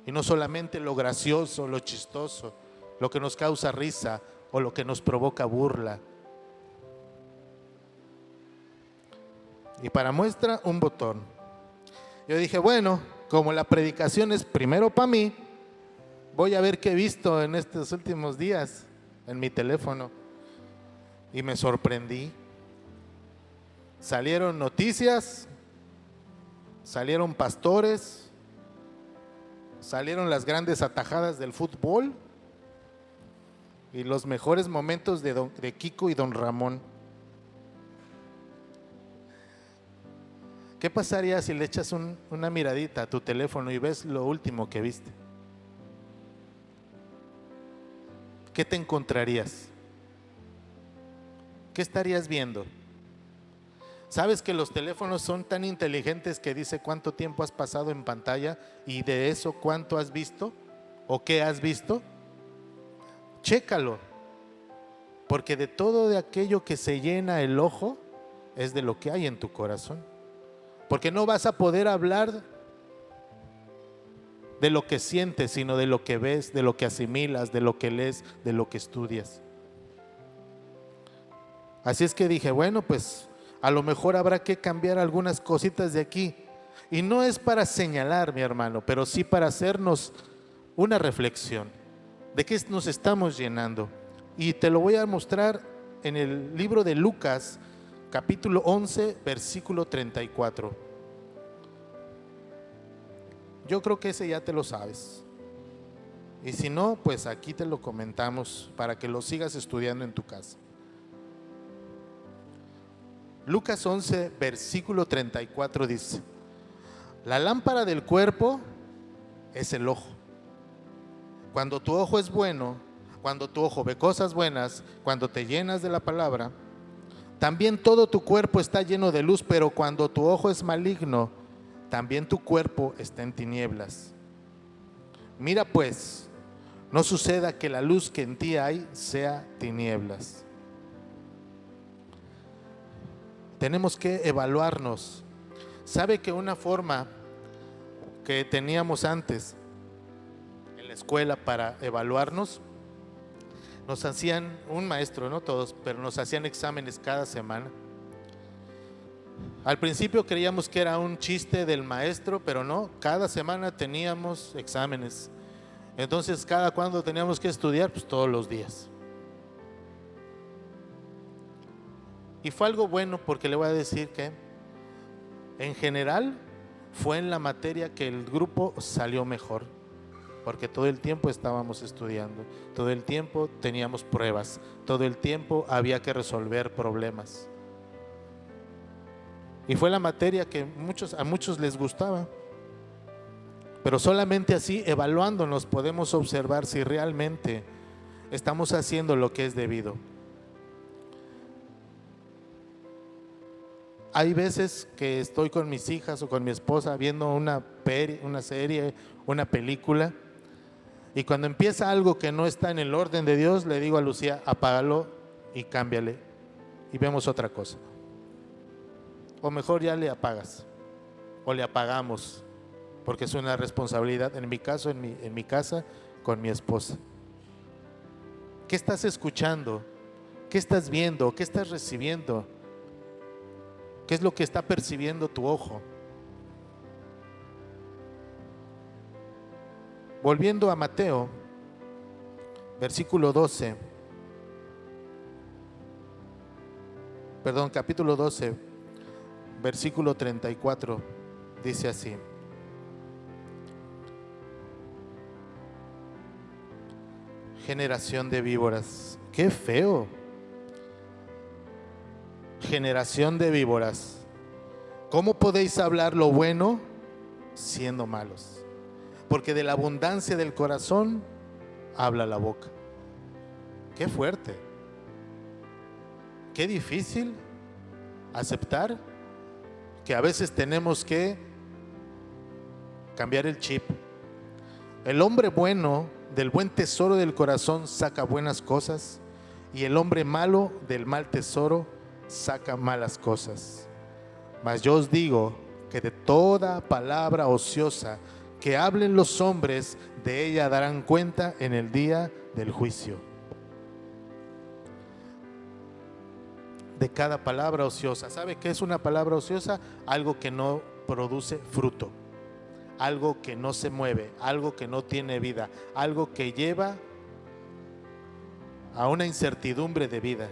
[SPEAKER 3] Y no solamente lo gracioso, lo chistoso, lo que nos causa risa o lo que nos provoca burla. Y para muestra, un botón. Yo dije, bueno, como la predicación es primero para mí, voy a ver qué he visto en estos últimos días en mi teléfono. Y me sorprendí. Salieron noticias, salieron pastores, salieron las grandes atajadas del fútbol y los mejores momentos de Kiko y Don Ramón. ¿Qué pasaría si le echas una miradita a tu teléfono y ves lo último que viste? ¿Qué te encontrarías? ¿Qué estarías viendo? ¿Sabes que los teléfonos son tan inteligentes que dice cuánto tiempo has pasado en pantalla y de eso cuánto has visto o qué has visto? Chécalo, porque de todo de aquello que se llena el ojo es de lo que hay en tu corazón. Porque no vas a poder hablar de lo que sientes, sino de lo que ves, de lo que asimilas, de lo que lees, de lo que estudias. Así es que dije, bueno, pues a lo mejor habrá que cambiar algunas cositas de aquí. Y no es para señalar, mi hermano, pero sí para hacernos una reflexión de qué nos estamos llenando. Y te lo voy a mostrar en el libro de Lucas, capítulo 11, versículo 34. Yo creo que ese ya te lo sabes. Y si no, pues aquí te lo comentamos para que lo sigas estudiando en tu casa. Lucas 11, versículo 34 dice: la lámpara del cuerpo es el ojo. Cuando tu ojo es bueno, cuando tu ojo ve cosas buenas, cuando te llenas de la palabra, también todo tu cuerpo está lleno de luz. Pero cuando tu ojo es maligno, también tu cuerpo está en tinieblas. Mira pues, No suceda que la luz que en ti hay sea tinieblas. Tenemos que evaluarnos. ¿Sabe que una forma que teníamos antes en la escuela para evaluarnos? Nos hacían, un maestro, no todos, pero nos hacían exámenes cada semana. Al principio creíamos que era un chiste del maestro, pero no, cada semana teníamos exámenes. Entonces, ¿cada cuándo teníamos que estudiar? Pues todos los días. Y fue algo bueno, porque le voy a decir que en general fue en la materia que el grupo salió mejor, porque todo el tiempo estábamos estudiando, todo el tiempo teníamos pruebas, todo el tiempo había que resolver problemas. Y fue la materia que a muchos les gustaba. Pero solamente así, evaluándonos, podemos observar si realmente estamos haciendo lo que es debido. Hay veces que estoy con mis hijas o con mi esposa viendo una serie, una película, y cuando empieza algo que no está en el orden de Dios, le digo a Lucía, apágalo y cámbiale, y vemos otra cosa. O mejor ya le apagas, o le apagamos, porque es una responsabilidad, en mi caso, en mi casa, con mi esposa. ¿Qué estás escuchando? ¿Qué estás viendo? ¿Qué estás recibiendo? ¿Qué es lo que está percibiendo tu ojo? Volviendo a Mateo, capítulo 12, versículo 34, dice así: generación de víboras. ¡Qué feo! Generación de víboras, ¿cómo podéis hablar lo bueno siendo malos? Porque de la abundancia del corazón habla la boca. ¡Qué fuerte! ¡Qué difícil aceptar que a veces tenemos que cambiar el chip! El hombre bueno del buen tesoro del corazón saca buenas cosas, y el hombre malo del mal tesoro saca malas cosas. Mas yo os digo que de toda palabra ociosa que hablen los hombres, de ella darán cuenta en el día del juicio. De cada palabra ociosa. ¿Sabe qué es una palabra ociosa? Algo que no produce fruto, algo que no se mueve, algo que no tiene vida, algo que lleva a una incertidumbre de vida,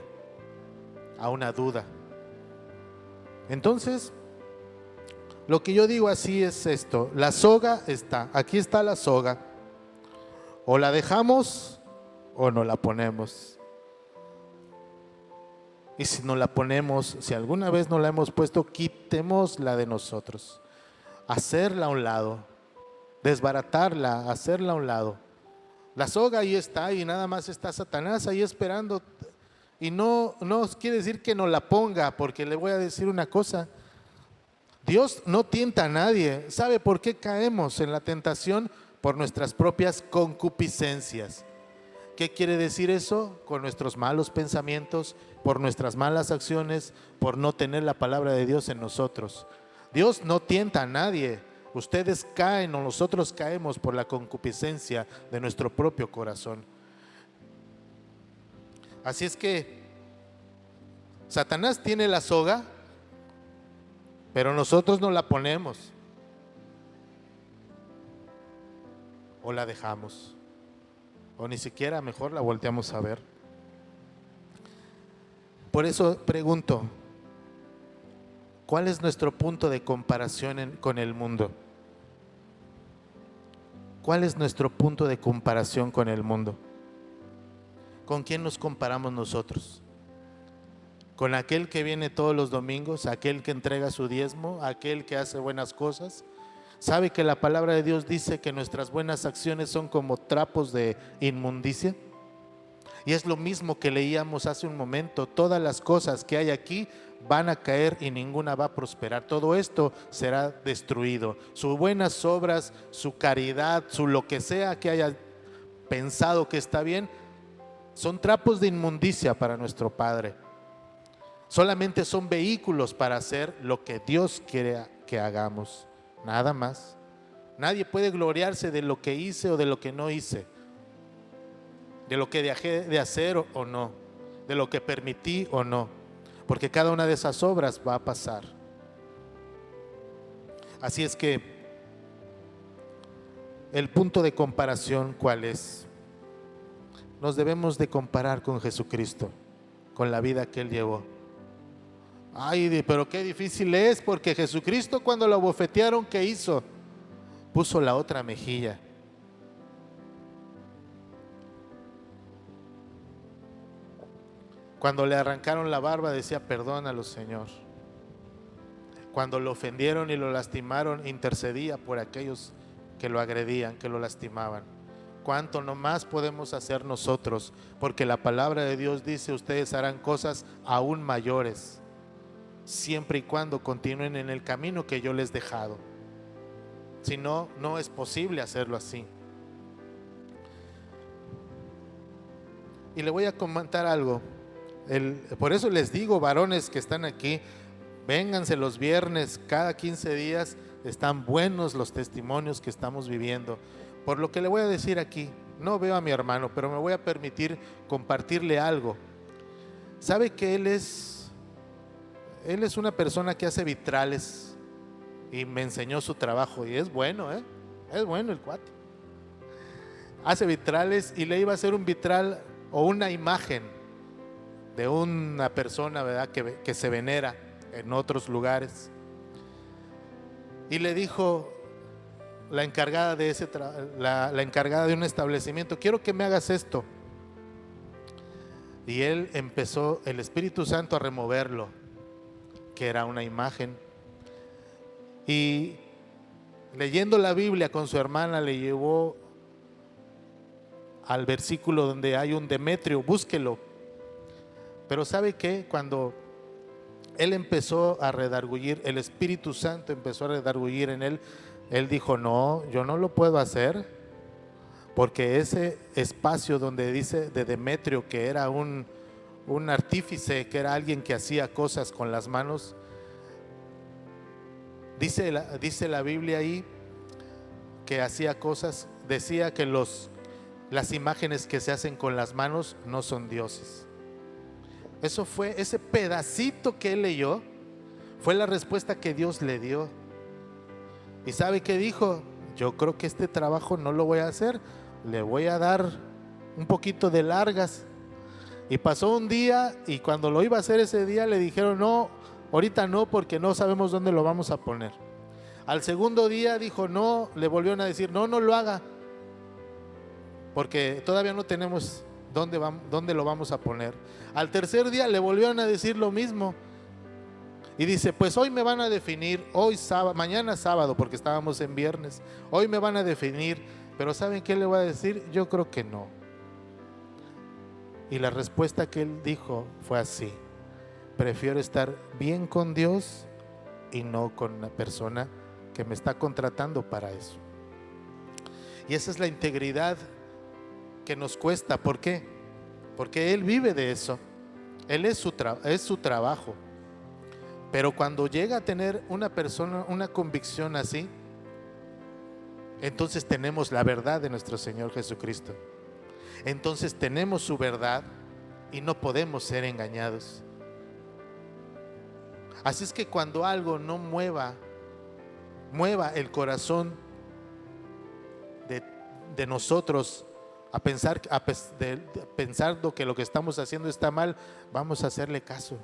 [SPEAKER 3] a una duda. Entonces, lo que yo digo así es esto: la soga está, aquí está la soga, o la dejamos o no la ponemos. Y si no la ponemos, si alguna vez no la hemos puesto, quitémosla de nosotros, hacerla a un lado, desbaratarla, hacerla a un lado. La soga ahí está, y nada más está Satanás ahí esperando. Y no quiere decir que no la ponga, porque le voy a decir una cosa: Dios no tienta a nadie. ¿Sabe por qué caemos en la tentación? Por nuestras propias concupiscencias. ¿Qué quiere decir eso? Con nuestros malos pensamientos, por nuestras malas acciones, por no tener la palabra de Dios en nosotros. Dios no tienta a nadie. Ustedes caen o nosotros caemos por la concupiscencia de nuestro propio corazón. Así es que Satanás tiene la soga, pero nosotros no la ponemos o la dejamos, o ni siquiera mejor la volteamos a ver. Por eso pregunto, ¿cuál es nuestro punto de comparación con el mundo? ¿Cuál es nuestro punto de comparación con el mundo? ¿Con quién nos comparamos nosotros? ¿Con aquel que viene todos los domingos, aquel que entrega su diezmo, aquel que hace buenas cosas? ¿Sabe que la palabra de Dios dice que nuestras buenas acciones son como trapos de inmundicia? Y es lo mismo que leíamos hace un momento: todas las cosas que hay aquí van a caer y ninguna va a prosperar. Todo esto será destruido. Sus buenas obras, su caridad, su lo que sea que haya pensado que está bien, son trapos de inmundicia para nuestro Padre. Solamente son vehículos para hacer lo que Dios quiere que hagamos, nada más. Nadie puede gloriarse de lo que hice o de lo que no hice, de lo que dejé de hacer o no, de lo que permití o no, porque cada una de esas obras va a pasar. Así es que el punto de comparación, ¿cuál es? Nos debemos de comparar con Jesucristo, con la vida que Él llevó. Ay, pero qué difícil es, porque Jesucristo, cuando lo abofetearon, ¿qué hizo? Puso la otra mejilla. Cuando le arrancaron la barba, decía: perdónalo, Señor. Cuando lo ofendieron y lo lastimaron, intercedía por aquellos que lo agredían, que lo lastimaban. ¿Cuánto no más podemos hacer nosotros? Porque la palabra de Dios dice: ustedes harán cosas aún mayores, siempre y cuando continúen en el camino que yo les he dejado. Si no, no es posible hacerlo así. Y le voy a comentar algo. Por eso les digo, varones que están aquí, vénganse los viernes, cada 15 días. Están buenos los testimonios que estamos viviendo. Por lo que le voy a decir aquí, no veo a mi hermano, pero me voy a permitir compartirle algo. ¿Sabe que él es una persona que hace vitrales? Y me enseñó su trabajo, y es bueno, es bueno el cuate. Hace vitrales, y le iba a hacer un vitral o una imagen de una persona, ¿verdad?, que se venera en otros lugares. Y le dijo la encargada de la encargada de un establecimiento: quiero que me hagas esto. Y él empezó, el Espíritu Santo, a removerlo, que era una imagen. Y leyendo la Biblia con su hermana, le llevó al versículo donde hay un Demetrio, búsquelo. Pero ¿sabe qué? Cuando él empezó a redarguir, el Espíritu Santo empezó a redarguir en él, él dijo: no, yo no lo puedo hacer, porque ese espacio donde dice de Demetrio, que era un artífice, que era alguien que hacía cosas con las manos, dice la Biblia ahí que hacía cosas, decía que las imágenes que se hacen con las manos no son dioses. Eso fue, ese pedacito que él leyó, fue la respuesta que Dios le dio. ¿Y sabe qué dijo? Yo creo que este trabajo no lo voy a hacer, le voy a dar un poquito de largas. Y pasó un día, y cuando lo iba a hacer ese día le dijeron: no, ahorita no, porque no sabemos dónde lo vamos a poner. Al segundo día dijo: no, le volvieron a decir: no lo haga, porque todavía no tenemos dónde lo vamos a poner. Al tercer día le volvieron a decir lo mismo. Y dice: pues hoy me van a definir, hoy sábado, mañana sábado, porque estábamos en viernes, hoy me van a definir, pero ¿saben qué le voy a decir? Yo creo que no. Y la respuesta que él dijo fue así: prefiero estar bien con Dios y no con una persona que me está contratando para eso. Y esa es la integridad que nos cuesta. ¿Por qué? Porque él vive de eso. Él es su trabajo. Pero cuando llega a tener una persona una convicción así, entonces tenemos la verdad de nuestro Señor Jesucristo. Entonces tenemos su verdad y no podemos ser engañados. Así es que cuando algo no mueva el corazón de nosotros a pensar que lo que estamos haciendo está mal, vamos a hacerle caso.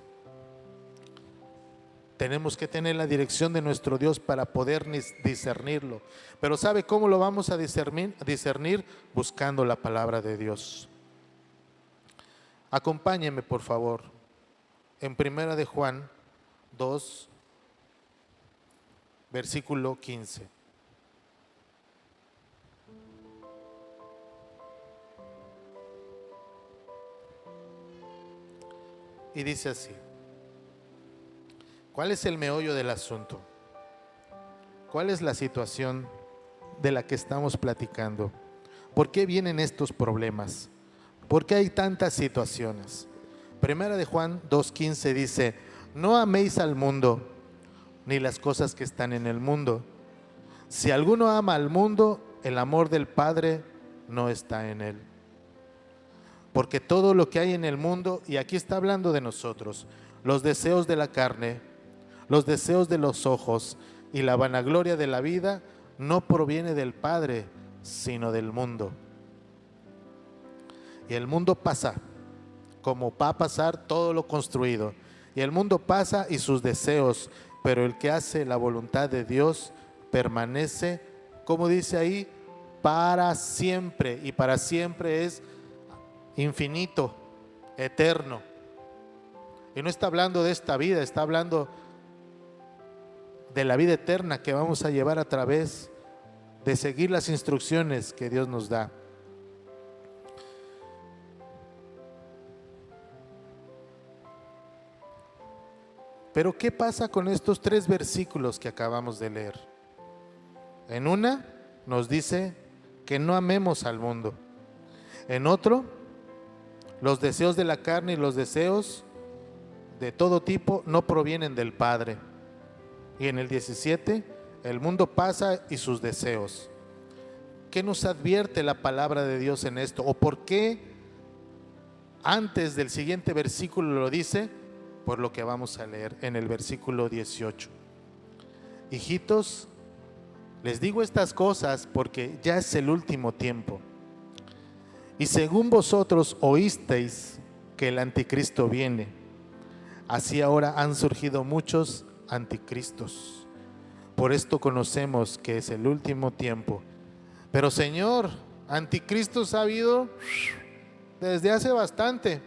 [SPEAKER 3] Tenemos que tener la dirección de nuestro Dios para poder discernirlo. Pero ¿sabe cómo lo vamos a discernir? Buscando la palabra de Dios. Acompáñeme, por favor, en 1 de Juan 2, versículo 15. Y dice así: ¿cuál es el meollo del asunto? ¿Cuál es la situación de la que estamos platicando? ¿Por qué vienen estos problemas? ¿Por qué hay tantas situaciones? Primera de Juan 2:15 dice: no améis al mundo, ni las cosas que están en el mundo. Si alguno ama al mundo, el amor del Padre no está en él. Porque todo lo que hay en el mundo, y aquí está hablando de nosotros, los deseos de la carne, los deseos de los ojos y la vanagloria de la vida, no proviene del Padre, sino del mundo. Y el mundo pasa, como va a pasar todo lo construido. Y el mundo pasa y sus deseos, pero el que hace la voluntad de Dios permanece, como dice ahí, para siempre. Y para siempre es infinito, eterno. Y no está hablando de esta vida, está hablando de la vida eterna que vamos a llevar a través de seguir las instrucciones que Dios nos da. Pero ¿qué pasa con estos 3 versículos que acabamos de leer? En una nos dice que no amemos al mundo. En otro, los deseos de la carne y los deseos de todo tipo no provienen del Padre. Y en el 17, el mundo pasa y sus deseos. ¿Qué nos advierte la palabra de Dios en esto? ¿O por qué antes del siguiente versículo lo dice? Por lo que vamos a leer en el versículo 18. Hijitos, les digo estas cosas porque ya es el último tiempo. Y según vosotros oísteis que el anticristo viene, así ahora han surgido muchos anticristos. Por esto conocemos que es el último tiempo. Pero Señor, anticristos ha habido desde hace bastante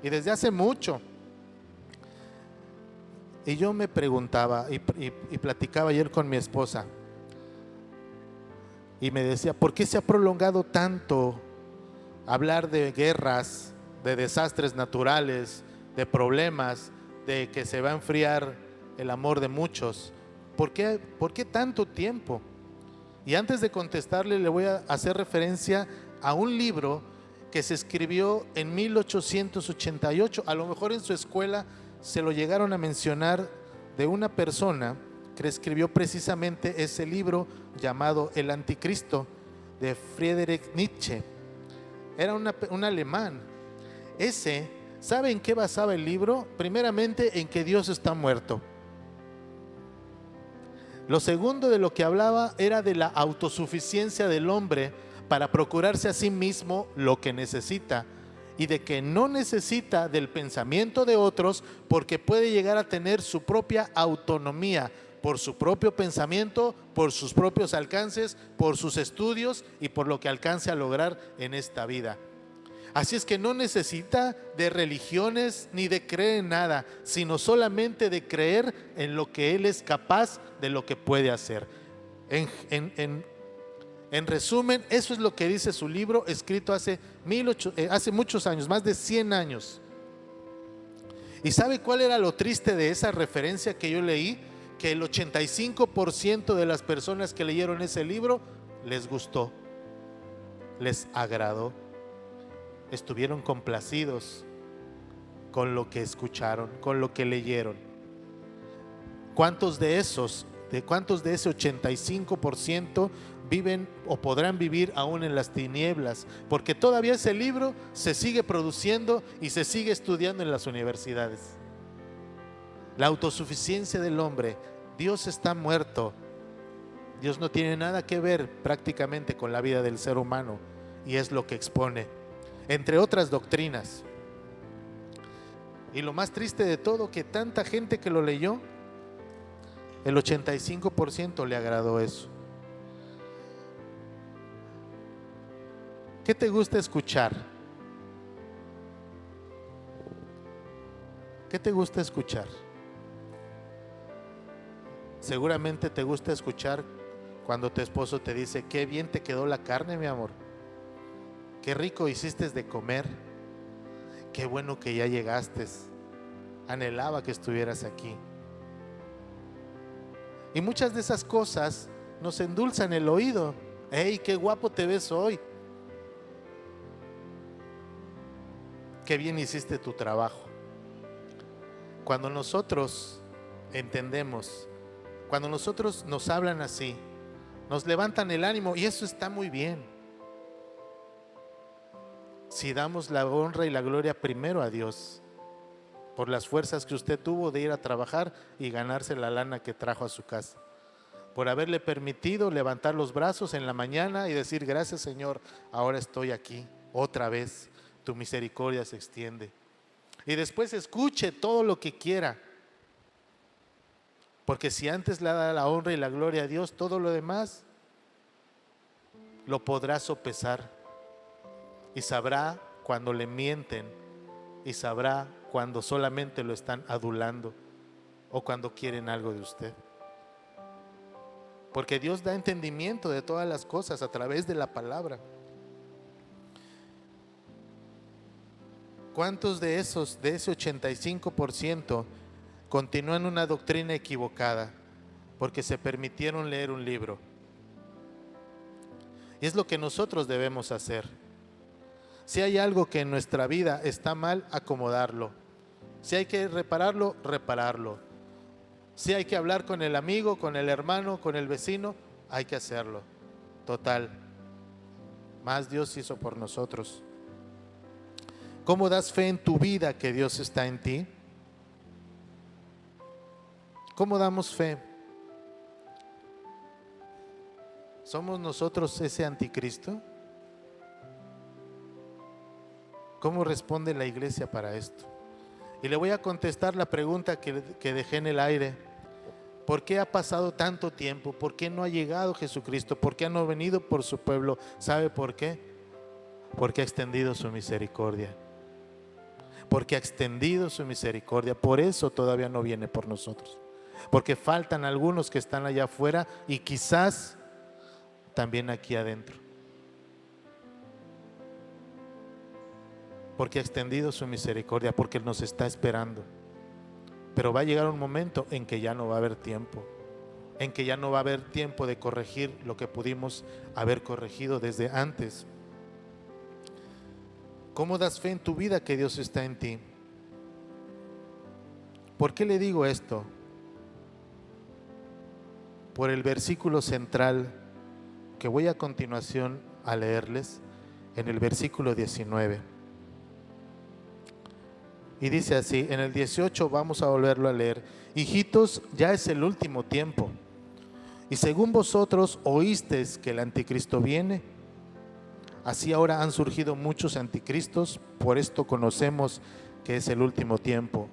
[SPEAKER 3] y desde hace mucho. Y yo me preguntaba y platicaba ayer con mi esposa y me decía, ¿por qué se ha prolongado tanto hablar de guerras, de desastres naturales, de problemas, de que se va a enfriar el amor de muchos? ¿Por qué tanto tiempo? Y antes de contestarle le voy a hacer referencia a un libro que se escribió en 1888. A lo mejor en su escuela se lo llegaron a mencionar, de una persona que escribió precisamente ese libro llamado El Anticristo, de Friedrich Nietzsche. Era un alemán. ¿Sabe en qué basaba el libro? Primeramente en que Dios está muerto. Lo segundo de lo que hablaba era de la autosuficiencia del hombre para procurarse a sí mismo lo que necesita, y de que no necesita del pensamiento de otros porque puede llegar a tener su propia autonomía por su propio pensamiento, por sus propios alcances, por sus estudios y por lo que alcance a lograr en esta vida. Así es que no necesita de religiones ni de creer en nada, sino solamente de creer en lo que Él es capaz, de lo que puede hacer. En resumen, eso es lo que dice su libro, escrito hace muchos años, más de 100 años. ¿Y sabe cuál era lo triste de esa referencia que yo leí? Que el 85% de las personas que leyeron ese libro les gustó, les agradó, estuvieron complacidos con lo que escucharon, con lo que leyeron. ¿Cuántos de ese 85% viven o podrán vivir aún en las tinieblas? Porque todavía ese libro se sigue produciendo y se sigue estudiando en las universidades. La autosuficiencia del hombre. Dios está muerto. Dios no tiene nada que ver prácticamente con la vida del ser humano, y es lo que expone, entre otras doctrinas. Y lo más triste de todo, que tanta gente que lo leyó, el 85% le agradó eso. ¿Qué te gusta escuchar? ¿Qué te gusta escuchar? Seguramente te gusta escuchar cuando tu esposo te dice: qué bien te quedó la carne, mi amor, qué rico hiciste de comer, qué bueno que ya llegaste, anhelaba que estuvieras aquí. Y muchas de esas cosas nos endulzan el oído. ¡Hey, qué guapo te ves hoy! ¡Qué bien hiciste tu trabajo! Cuando nosotros entendemos, cuando nosotros nos hablan así, nos levantan el ánimo y eso está muy bien. Si damos la honra y la gloria primero a Dios por las fuerzas que usted tuvo de ir a trabajar y ganarse la lana que trajo a su casa, por haberle permitido levantar los brazos en la mañana y decir: gracias, Señor, ahora estoy aquí otra vez, tu misericordia se extiende. Y después escuche todo lo que quiera, porque si antes le da la honra y la gloria a Dios, todo lo demás lo podrá sopesar y sabrá cuando le mienten y sabrá cuando solamente lo están adulando o cuando quieren algo de usted. Porque Dios da entendimiento de todas las cosas a través de la palabra. ¿Cuántos de ese 85% continúan una doctrina equivocada porque se permitieron leer un libro? Y es lo que nosotros debemos hacer. Si hay algo que en nuestra vida está mal, acomodarlo. Si hay que repararlo, repararlo. Si hay que hablar con el amigo, con el hermano, con el vecino, hay que hacerlo. Total, más Dios hizo por nosotros. ¿Cómo das fe en tu vida que Dios está en ti? ¿Cómo damos fe? ¿Somos nosotros ese anticristo? ¿Cómo responde la iglesia para esto? Y le voy a contestar la pregunta que dejé en el aire. ¿Por qué ha pasado tanto tiempo? ¿Por qué no ha llegado Jesucristo? ¿Por qué no ha venido por su pueblo? ¿Sabe por qué? Porque ha extendido su misericordia. Porque ha extendido su misericordia. Por eso todavía no viene por nosotros. Porque faltan algunos que están allá afuera y quizás también aquí adentro. Porque ha extendido su misericordia, porque nos está esperando. Pero va a llegar un momento en que ya no va a haber tiempo, en que ya no va a haber tiempo de corregir lo que pudimos haber corregido desde antes. ¿Cómo das fe en tu vida que Dios está en ti? ¿Por qué le digo esto? Por el versículo central que voy a continuación a leerles, en el versículo 19. Y dice así, en el 18 vamos a volverlo a leer: hijitos, ya es el último tiempo, y según vosotros oísteis que el anticristo viene, así ahora han surgido muchos anticristos, por esto conocemos que es el último tiempo.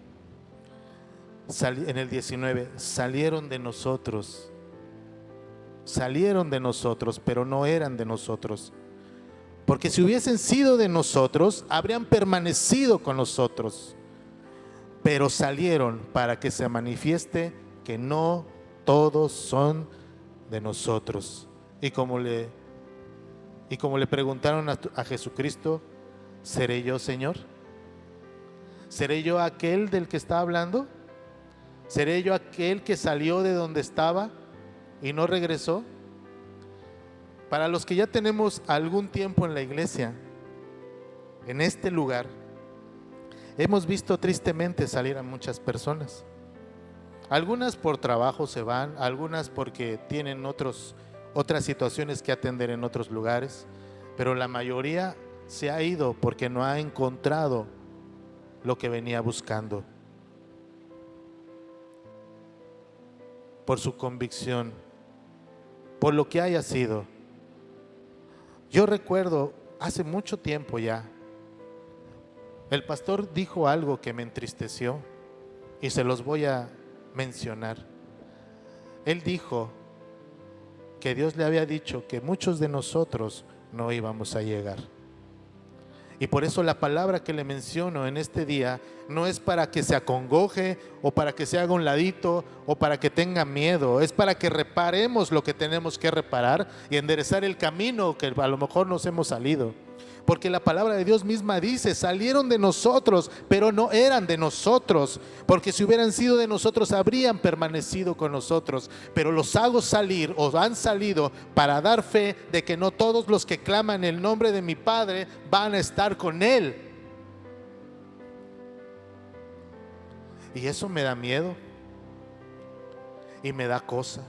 [SPEAKER 3] En el 19, salieron de nosotros, pero no eran de nosotros. Porque si hubiesen sido de nosotros, habrían permanecido con nosotros. Pero salieron para que se manifieste que no todos son de nosotros. Y como le preguntaron a Jesucristo: ¿seré yo, Señor? ¿Seré yo aquel del que está hablando? ¿Seré yo aquel que salió de donde estaba y no regresó? Para los que ya tenemos algún tiempo en la iglesia, en este lugar, hemos visto tristemente salir a muchas personas. Algunas por trabajo se van, algunas porque tienen otras situaciones que atender en otros lugares, pero la mayoría se ha ido porque no ha encontrado lo que venía buscando. Por su convicción, por lo que haya sido. Yo recuerdo hace mucho tiempo ya, el pastor dijo algo que me entristeció y se los voy a mencionar. Él dijo que Dios le había dicho que muchos de nosotros no íbamos a llegar. Y por eso la palabra que le menciono en este día no es para que se acongoje o para que se haga un ladito o para que tenga miedo. Es para que reparemos lo que tenemos que reparar y enderezar el camino que a lo mejor nos hemos salido. Porque la palabra de Dios misma dice, salieron de nosotros, pero no eran de nosotros. Porque si hubieran sido de nosotros, habrían permanecido con nosotros. Pero los hago salir, o han salido, para dar fe de que no todos los que claman el nombre de mi Padre van a estar con Él. Y eso me da miedo. Y me da cosa.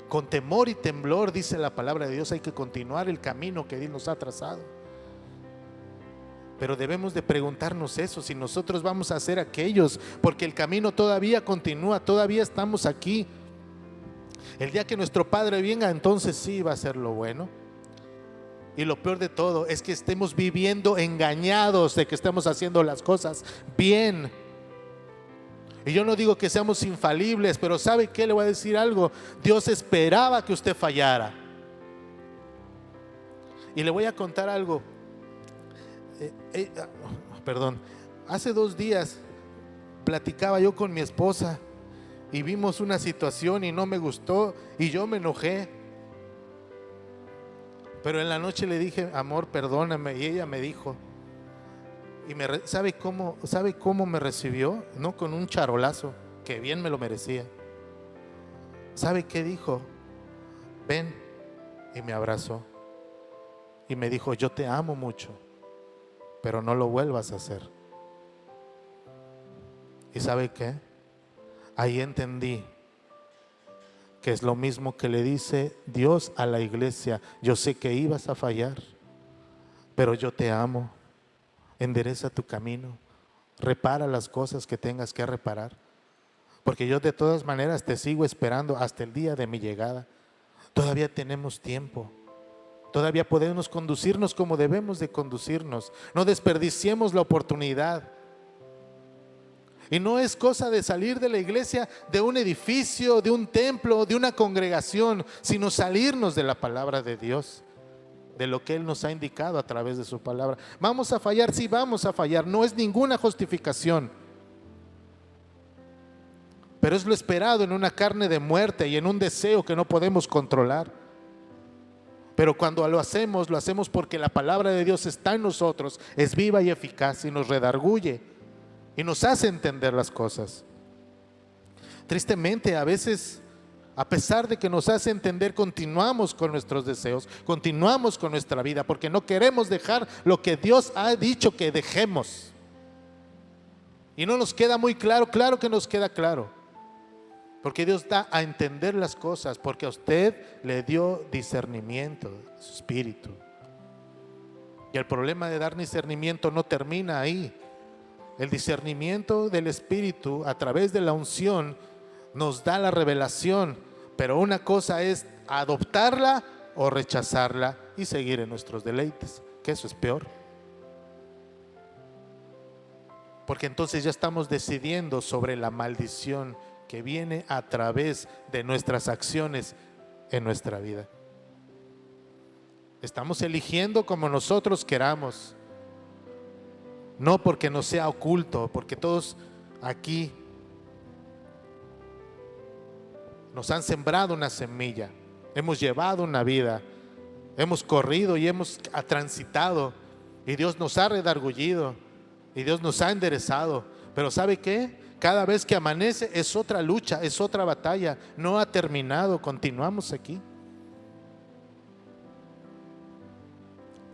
[SPEAKER 3] Con temor y temblor, dice la palabra de Dios, hay que continuar el camino que Dios nos ha trazado. Pero debemos de preguntarnos eso, si nosotros vamos a ser aquellos, porque el camino todavía continúa, todavía estamos aquí. El día que nuestro Padre venga, entonces sí va a ser lo bueno. Y lo peor de todo es que estemos viviendo engañados de que estemos haciendo las cosas bien. Y yo no digo que seamos infalibles, pero ¿sabe qué? Le voy a decir algo. Dios esperaba que usted fallara. Y le voy a contar algo. Hace 2 días platicaba yo con mi esposa y vimos una situación y no me gustó y yo me enojé. Pero en la noche le dije, amor, perdóname, y ella me dijo. Y ¿sabe cómo me recibió? No con un charolazo, que bien me lo merecía. ¿Sabe qué dijo? Ven. Y me abrazó. Y me dijo, yo te amo mucho, pero no lo vuelvas a hacer. ¿Y sabe qué? Ahí entendí que es lo mismo que le dice Dios a la iglesia. Yo sé que ibas a fallar, pero yo te amo. Endereza tu camino, repara las cosas que tengas que reparar, porque yo de todas maneras te sigo esperando hasta el día de mi llegada. Todavía tenemos tiempo, todavía podemos conducirnos como debemos de conducirnos. No desperdiciemos la oportunidad. Y no es cosa de salir de la iglesia, de un edificio, de un templo, de una congregación, sino salirnos de la palabra de Dios, de lo que Él nos ha indicado a través de su palabra. ¿Vamos a fallar? Sí, vamos a fallar. No es ninguna justificación, pero es lo esperado en una carne de muerte y en un deseo que no podemos controlar. Pero cuando lo hacemos porque la palabra de Dios está en nosotros, es viva y eficaz y nos redarguye y nos hace entender las cosas. Tristemente, a veces, a pesar de que nos hace entender, continuamos con nuestros deseos, continuamos con nuestra vida, porque no queremos dejar lo que Dios ha dicho que dejemos. Y no nos queda muy claro. Claro que nos queda claro, porque Dios da a entender las cosas, porque a usted le dio discernimiento, su espíritu. Y el problema de dar discernimiento no termina ahí. El discernimiento del espíritu a través de la unción nos da la revelación, pero una cosa es adoptarla o rechazarla y seguir en nuestros deleites, que eso es peor. Porque entonces ya estamos decidiendo sobre la maldición que viene a través de nuestras acciones en nuestra vida. Estamos eligiendo como nosotros queramos, no porque nos sea oculto, porque todos aquí nos han sembrado una semilla, hemos llevado una vida, hemos corrido y hemos transitado, y Dios nos ha redargullido y Dios nos ha enderezado. Pero ¿sabe qué? Cada vez que amanece es otra lucha, es otra batalla, no ha terminado, continuamos aquí.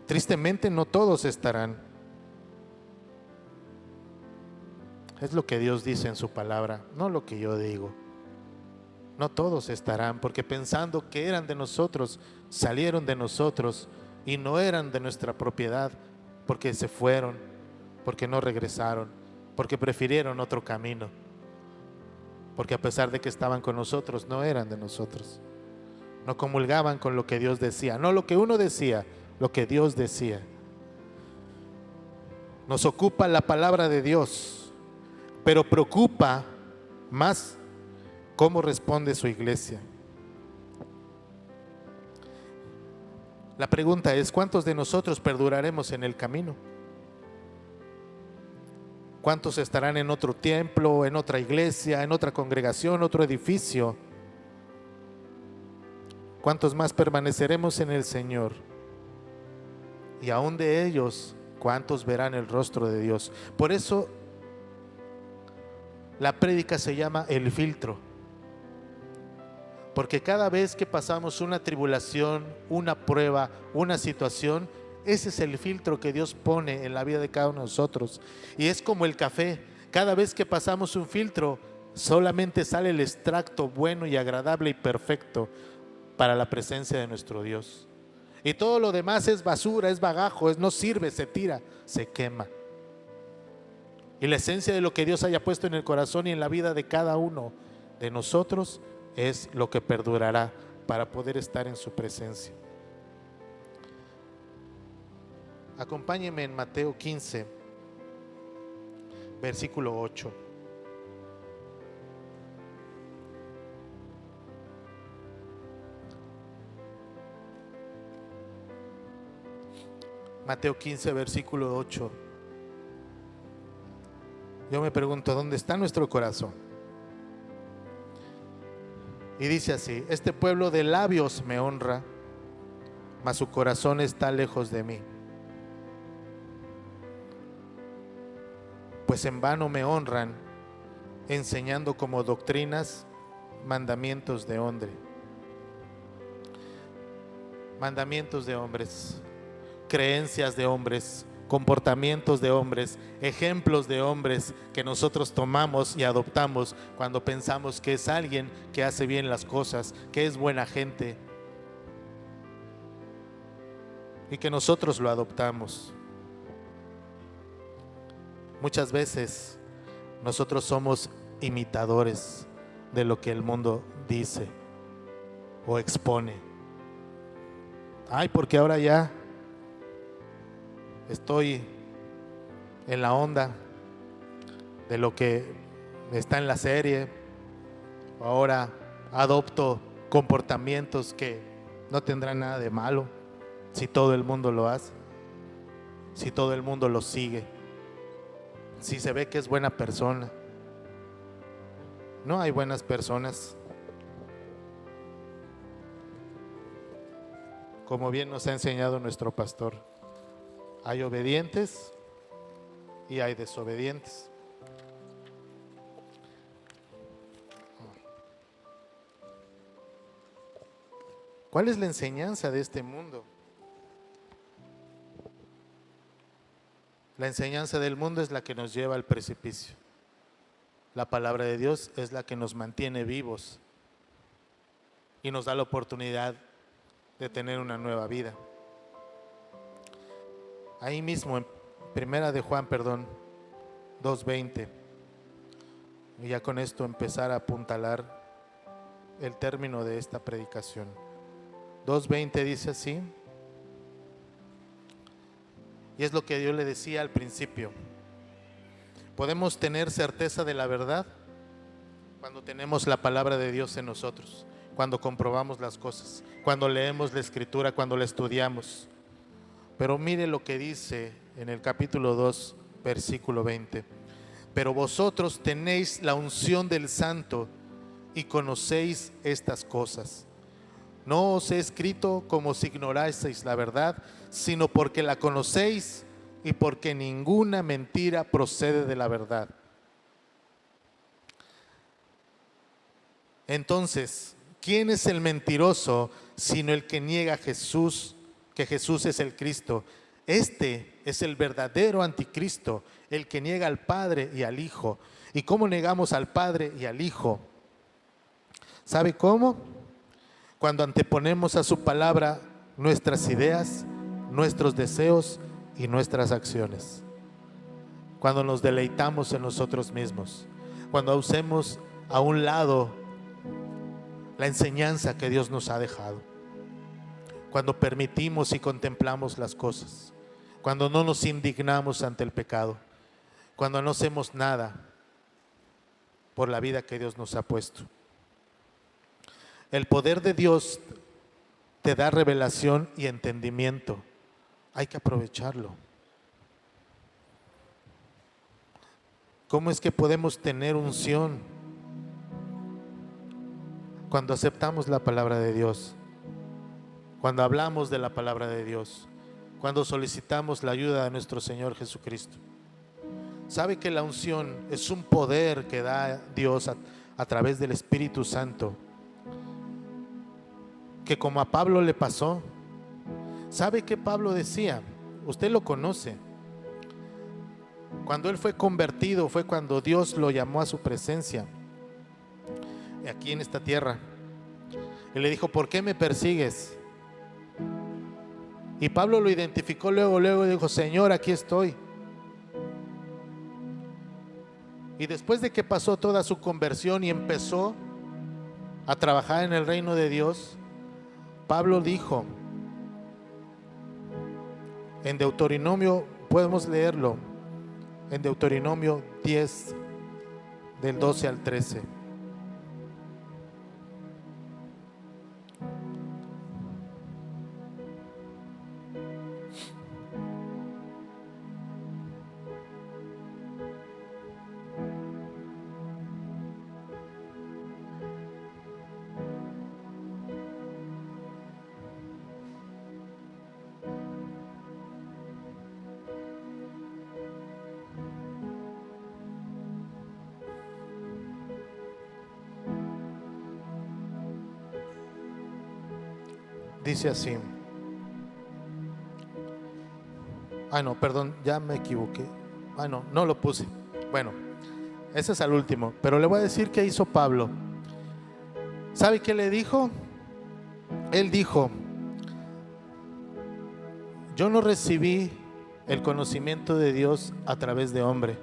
[SPEAKER 3] Tristemente no todos estarán. Es lo que Dios dice en su palabra, no lo que yo digo. No todos estarán, porque pensando que eran de nosotros, salieron de nosotros y no eran de nuestra propiedad, porque se fueron, porque no regresaron, porque prefirieron otro camino, porque a pesar de que estaban con nosotros, no eran de nosotros. No comulgaban con lo que Dios decía, no lo que uno decía, lo que Dios decía. Nos ocupa la palabra de Dios, pero preocupa más cómo responde su iglesia. La pregunta es, ¿cuántos de nosotros perduraremos en el camino? ¿Cuántos estarán en otro templo, en otra iglesia, en otra congregación, otro edificio? ¿Cuántos más permaneceremos en el Señor? Y aún de ellos, ¿cuántos verán el rostro de Dios? Por eso la prédica se llama el filtro. Porque cada vez que pasamos una tribulación, una prueba, una situación, ese es el filtro que Dios pone en la vida de cada uno de nosotros. Y es como el café. Cada vez que pasamos un filtro, solamente sale el extracto bueno y agradable y perfecto para la presencia de nuestro Dios. Y todo lo demás es basura, es bagajo, no sirve, se tira, se quema. Y la esencia de lo que Dios haya puesto en el corazón y en la vida de cada uno de nosotros es lo que perdurará para poder estar en su presencia. Acompáñenme en Mateo 15, versículo 8. Mateo 15, versículo 8. Yo me pregunto, ¿dónde está nuestro corazón? Y dice así: este pueblo de labios me honra, mas su corazón está lejos de mí. Pues en vano me honran, enseñando como doctrinas mandamientos de hombre. Mandamientos de hombres, creencias de hombres, comportamientos de hombres, ejemplos de hombres que nosotros tomamos y adoptamos cuando pensamos que es alguien que hace bien las cosas, que es buena gente, y que nosotros lo adoptamos. Muchas veces nosotros somos imitadores de lo que el mundo dice o expone. Ay, porque ahora ya estoy en la onda de lo que está en la serie. Ahora adopto comportamientos que no tendrán nada de malo si todo el mundo lo hace, si todo el mundo lo sigue, si se ve que es buena persona. No hay buenas personas. Como bien nos ha enseñado nuestro pastor, hay obedientes y hay desobedientes. ¿Cuál es la enseñanza de este mundo? La enseñanza del mundo es la que nos lleva al precipicio. La palabra de Dios es la que nos mantiene vivos y nos da la oportunidad de tener una nueva vida. Ahí mismo en Primera de Juan, 2:20, y ya con esto empezar a apuntalar el término de esta predicación. 2:20 dice así, y es lo que yo le decía al principio: podemos tener certeza de la verdad cuando tenemos la palabra de Dios en nosotros, cuando comprobamos las cosas, cuando leemos la Escritura, cuando la estudiamos. Pero mire lo que dice en el capítulo 2, versículo 20. Pero vosotros tenéis la unción del Santo y conocéis estas cosas. No os he escrito como si ignoraseis la verdad, sino porque la conocéis y porque ninguna mentira procede de la verdad. Entonces, ¿quién es el mentiroso sino el que niega a Jesús, que Jesús es el Cristo? Este es el verdadero anticristo, el que niega al Padre y al Hijo. ¿Y cómo negamos al Padre y al Hijo? ¿Sabe cómo? Cuando anteponemos a su palabra nuestras ideas, nuestros deseos y nuestras acciones. Cuando nos deleitamos en nosotros mismos. Cuando hacemos a un lado la enseñanza que Dios nos ha dejado. Cuando permitimos y contemplamos las cosas. Cuando no nos indignamos ante el pecado. Cuando no hacemos nada por la vida que Dios nos ha puesto. El poder de Dios te da revelación y entendimiento. Hay que aprovecharlo. ¿Cómo es que podemos tener unción? Cuando aceptamos la palabra de Dios, cuando hablamos de la palabra de Dios, cuando solicitamos la ayuda de nuestro Señor Jesucristo. Sabe que la unción es un poder que da Dios a través del Espíritu Santo, que como a Pablo le pasó. ¿Sabe qué Pablo decía? Usted lo conoce. Cuando él fue convertido fue cuando Dios lo llamó a su presencia aquí en esta tierra. Él le dijo: ¿por qué me persigues? Y Pablo lo identificó luego y dijo: Señor, aquí estoy. Y después de que pasó toda su conversión y empezó a trabajar en el reino de Dios, Pablo dijo en Deuteronomio, podemos leerlo, en Deuteronomio 10, del 12 al 13. Dice así. No, perdón, ya me equivoqué. No lo puse. Bueno, ese es el último. Pero le voy a decir qué hizo Pablo. ¿Sabe qué le dijo? Él dijo: yo no recibí el conocimiento de Dios a través de hombre,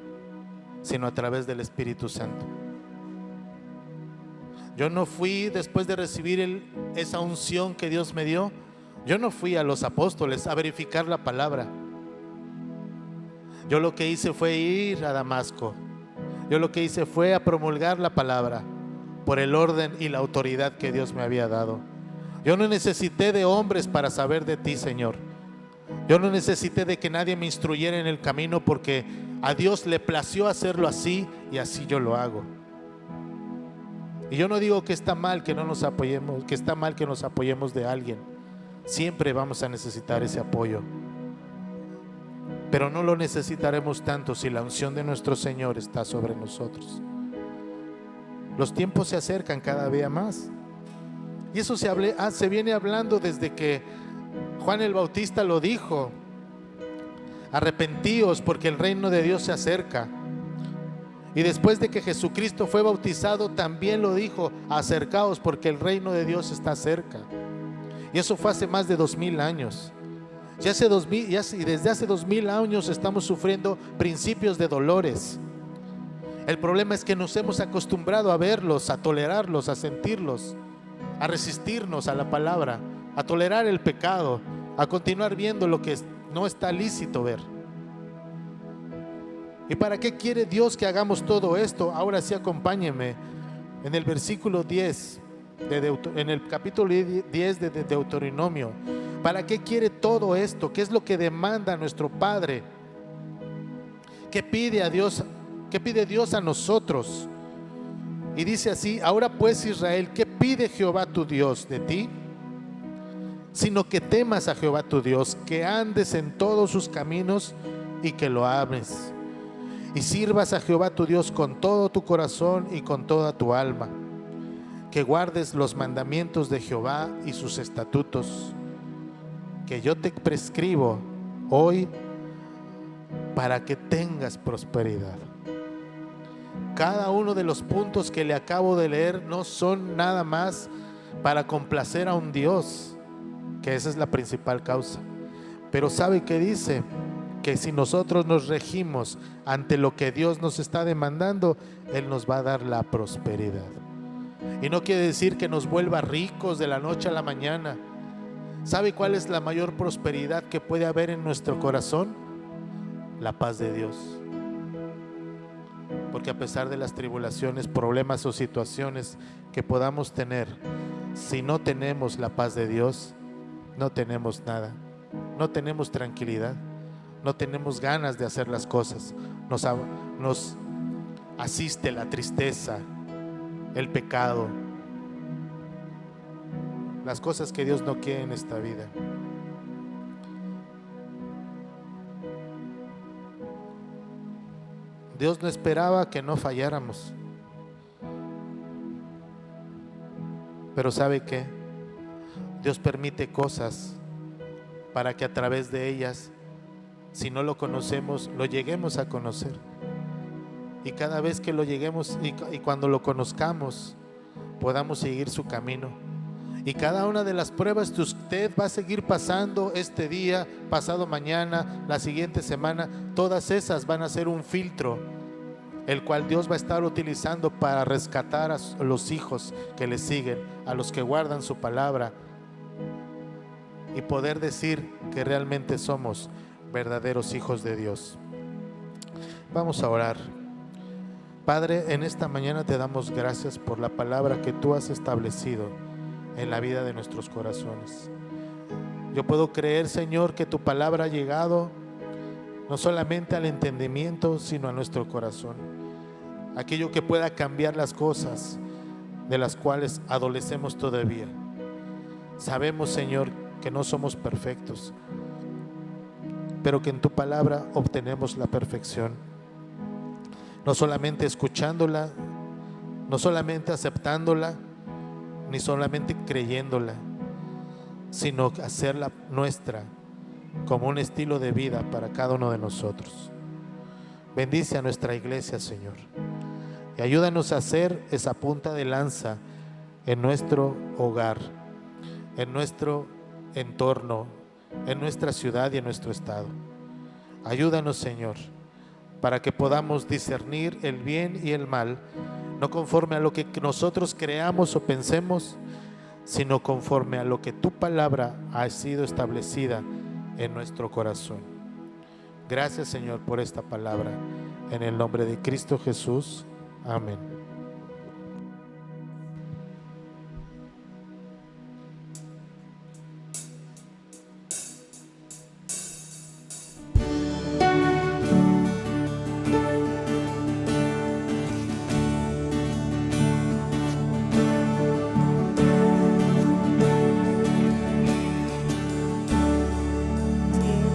[SPEAKER 3] sino a través del Espíritu Santo. Yo no fui, después de recibir esa unción que Dios me dio, yo no fui a los apóstoles a verificar la palabra. Yo lo que hice fue ir a Damasco. Yo lo que hice fue a promulgar la palabra por el orden y la autoridad que Dios me había dado. Yo no necesité de hombres para saber de ti, Señor. Yo no necesité de que nadie me instruyera en el camino, porque a Dios le plació hacerlo así y así yo lo hago. Y yo no digo que está mal que no nos apoyemos, que está mal que nos apoyemos de alguien. Siempre vamos a necesitar ese apoyo, pero no lo necesitaremos tanto si la unción de nuestro Señor está sobre nosotros. Los tiempos se acercan cada día más, y eso se viene hablando desde que Juan el Bautista lo dijo: arrepentíos porque el reino de Dios se acerca. Y después de que Jesucristo fue bautizado, también lo dijo: acercaos porque el reino de Dios está cerca. Y eso fue hace más de 2000 años. Y desde hace 2000 años estamos sufriendo principios de dolores. El problema es que nos hemos acostumbrado a verlos, a tolerarlos, a sentirlos, a resistirnos a la palabra, a tolerar el pecado, a continuar viendo lo que no está lícito ver. ¿Y para qué quiere Dios que hagamos todo esto? Ahora sí, acompáñenme en el versículo 10, en el capítulo 10 de Deuteronomio. ¿Para qué quiere todo esto? ¿Qué es lo que demanda nuestro Padre? ¿Qué pide a Dios? ¿Qué pide Dios a nosotros? Y dice así: ahora pues, Israel, ¿qué pide Jehová tu Dios de ti? Sino que temas a Jehová tu Dios, que andes en todos sus caminos y que lo ames. Y sirvas a Jehová tu Dios con todo tu corazón y con toda tu alma. Que guardes los mandamientos de Jehová y sus estatutos, que yo te prescribo hoy, para que tengas prosperidad. Cada uno de los puntos que le acabo de leer no son nada más para complacer a un Dios, que esa es la principal causa. Pero ¿sabe qué dice? Que si nosotros nos regimos ante lo que Dios nos está demandando, Él nos va a dar la prosperidad. Y no quiere decir que nos vuelva ricos de la noche a la mañana. ¿Sabe cuál es la mayor prosperidad que puede haber en nuestro corazón? La paz de Dios. Porque a pesar de las tribulaciones, problemas o situaciones que podamos tener, si no tenemos la paz de Dios, no tenemos nada. No tenemos tranquilidad. No tenemos ganas de hacer las cosas. Nos asiste la tristeza, el pecado, las cosas que Dios no quiere en esta vida. Dios no esperaba que no falláramos. Pero ¿sabe qué? Dios permite cosas para que a través de ellas, si no lo conocemos, lo lleguemos a conocer. Y cada vez que lo lleguemos y cuando lo conozcamos, podamos seguir su camino. Y cada una de las pruebas que usted va a seguir pasando este día, pasado mañana, la siguiente semana, todas esas van a ser un filtro, el cual Dios va a estar utilizando para rescatar a los hijos que le siguen, a los que guardan su palabra, y poder decir que realmente somos verdaderos hijos de Dios. Vamos a orar. Padre, en esta mañana te damos gracias por la palabra que tú has establecido en la vida de nuestros corazones. Yo puedo creer, Señor, que tu palabra ha llegado no solamente al entendimiento, sino a nuestro corazón. Aquello que pueda cambiar las cosas de las cuales adolecemos todavía. Sabemos, Señor, que no somos perfectos, pero que en tu palabra obtenemos la perfección. No solamente escuchándola, no solamente aceptándola, ni solamente creyéndola, sino hacerla nuestra como un estilo de vida para cada uno de nosotros. Bendice a nuestra iglesia, Señor, y ayúdanos a hacer esa punta de lanza en nuestro hogar, en nuestro entorno, en nuestra ciudad y en nuestro estado. Ayúdanos, Señor, para que podamos discernir el bien y el mal, no conforme a lo que nosotros creamos o pensemos, sino conforme a lo que tu palabra ha sido establecida en nuestro corazón. Gracias, Señor, por esta palabra. En el nombre de Cristo Jesús. Amén.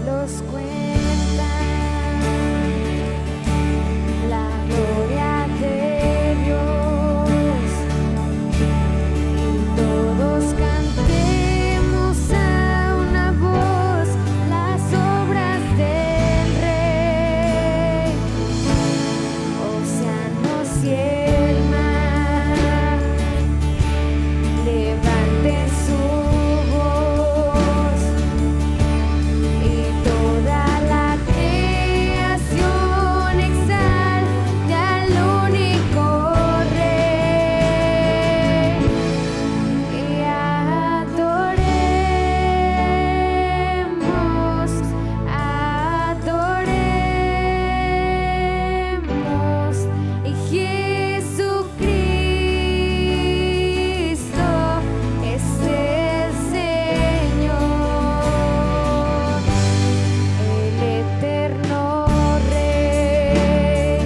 [SPEAKER 2] Los cuentan la gloria de Dios, y todos cantemos a una voz las obras del Rey. Océanos y el mar levanten su voz, y toda la creación exalte al único Rey, y adoremos, y Jesucristo es el Señor, el eterno Rey,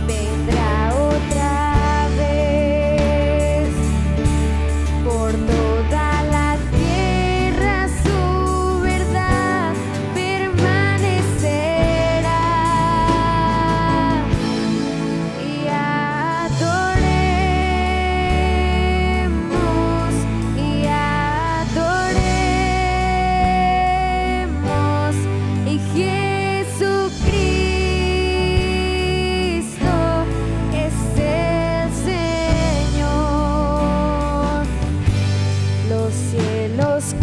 [SPEAKER 2] vendrá otra vez, por toda la tierra su verdad permanecerá, y adoremos, y Jesucristo es el Señor. Los cielos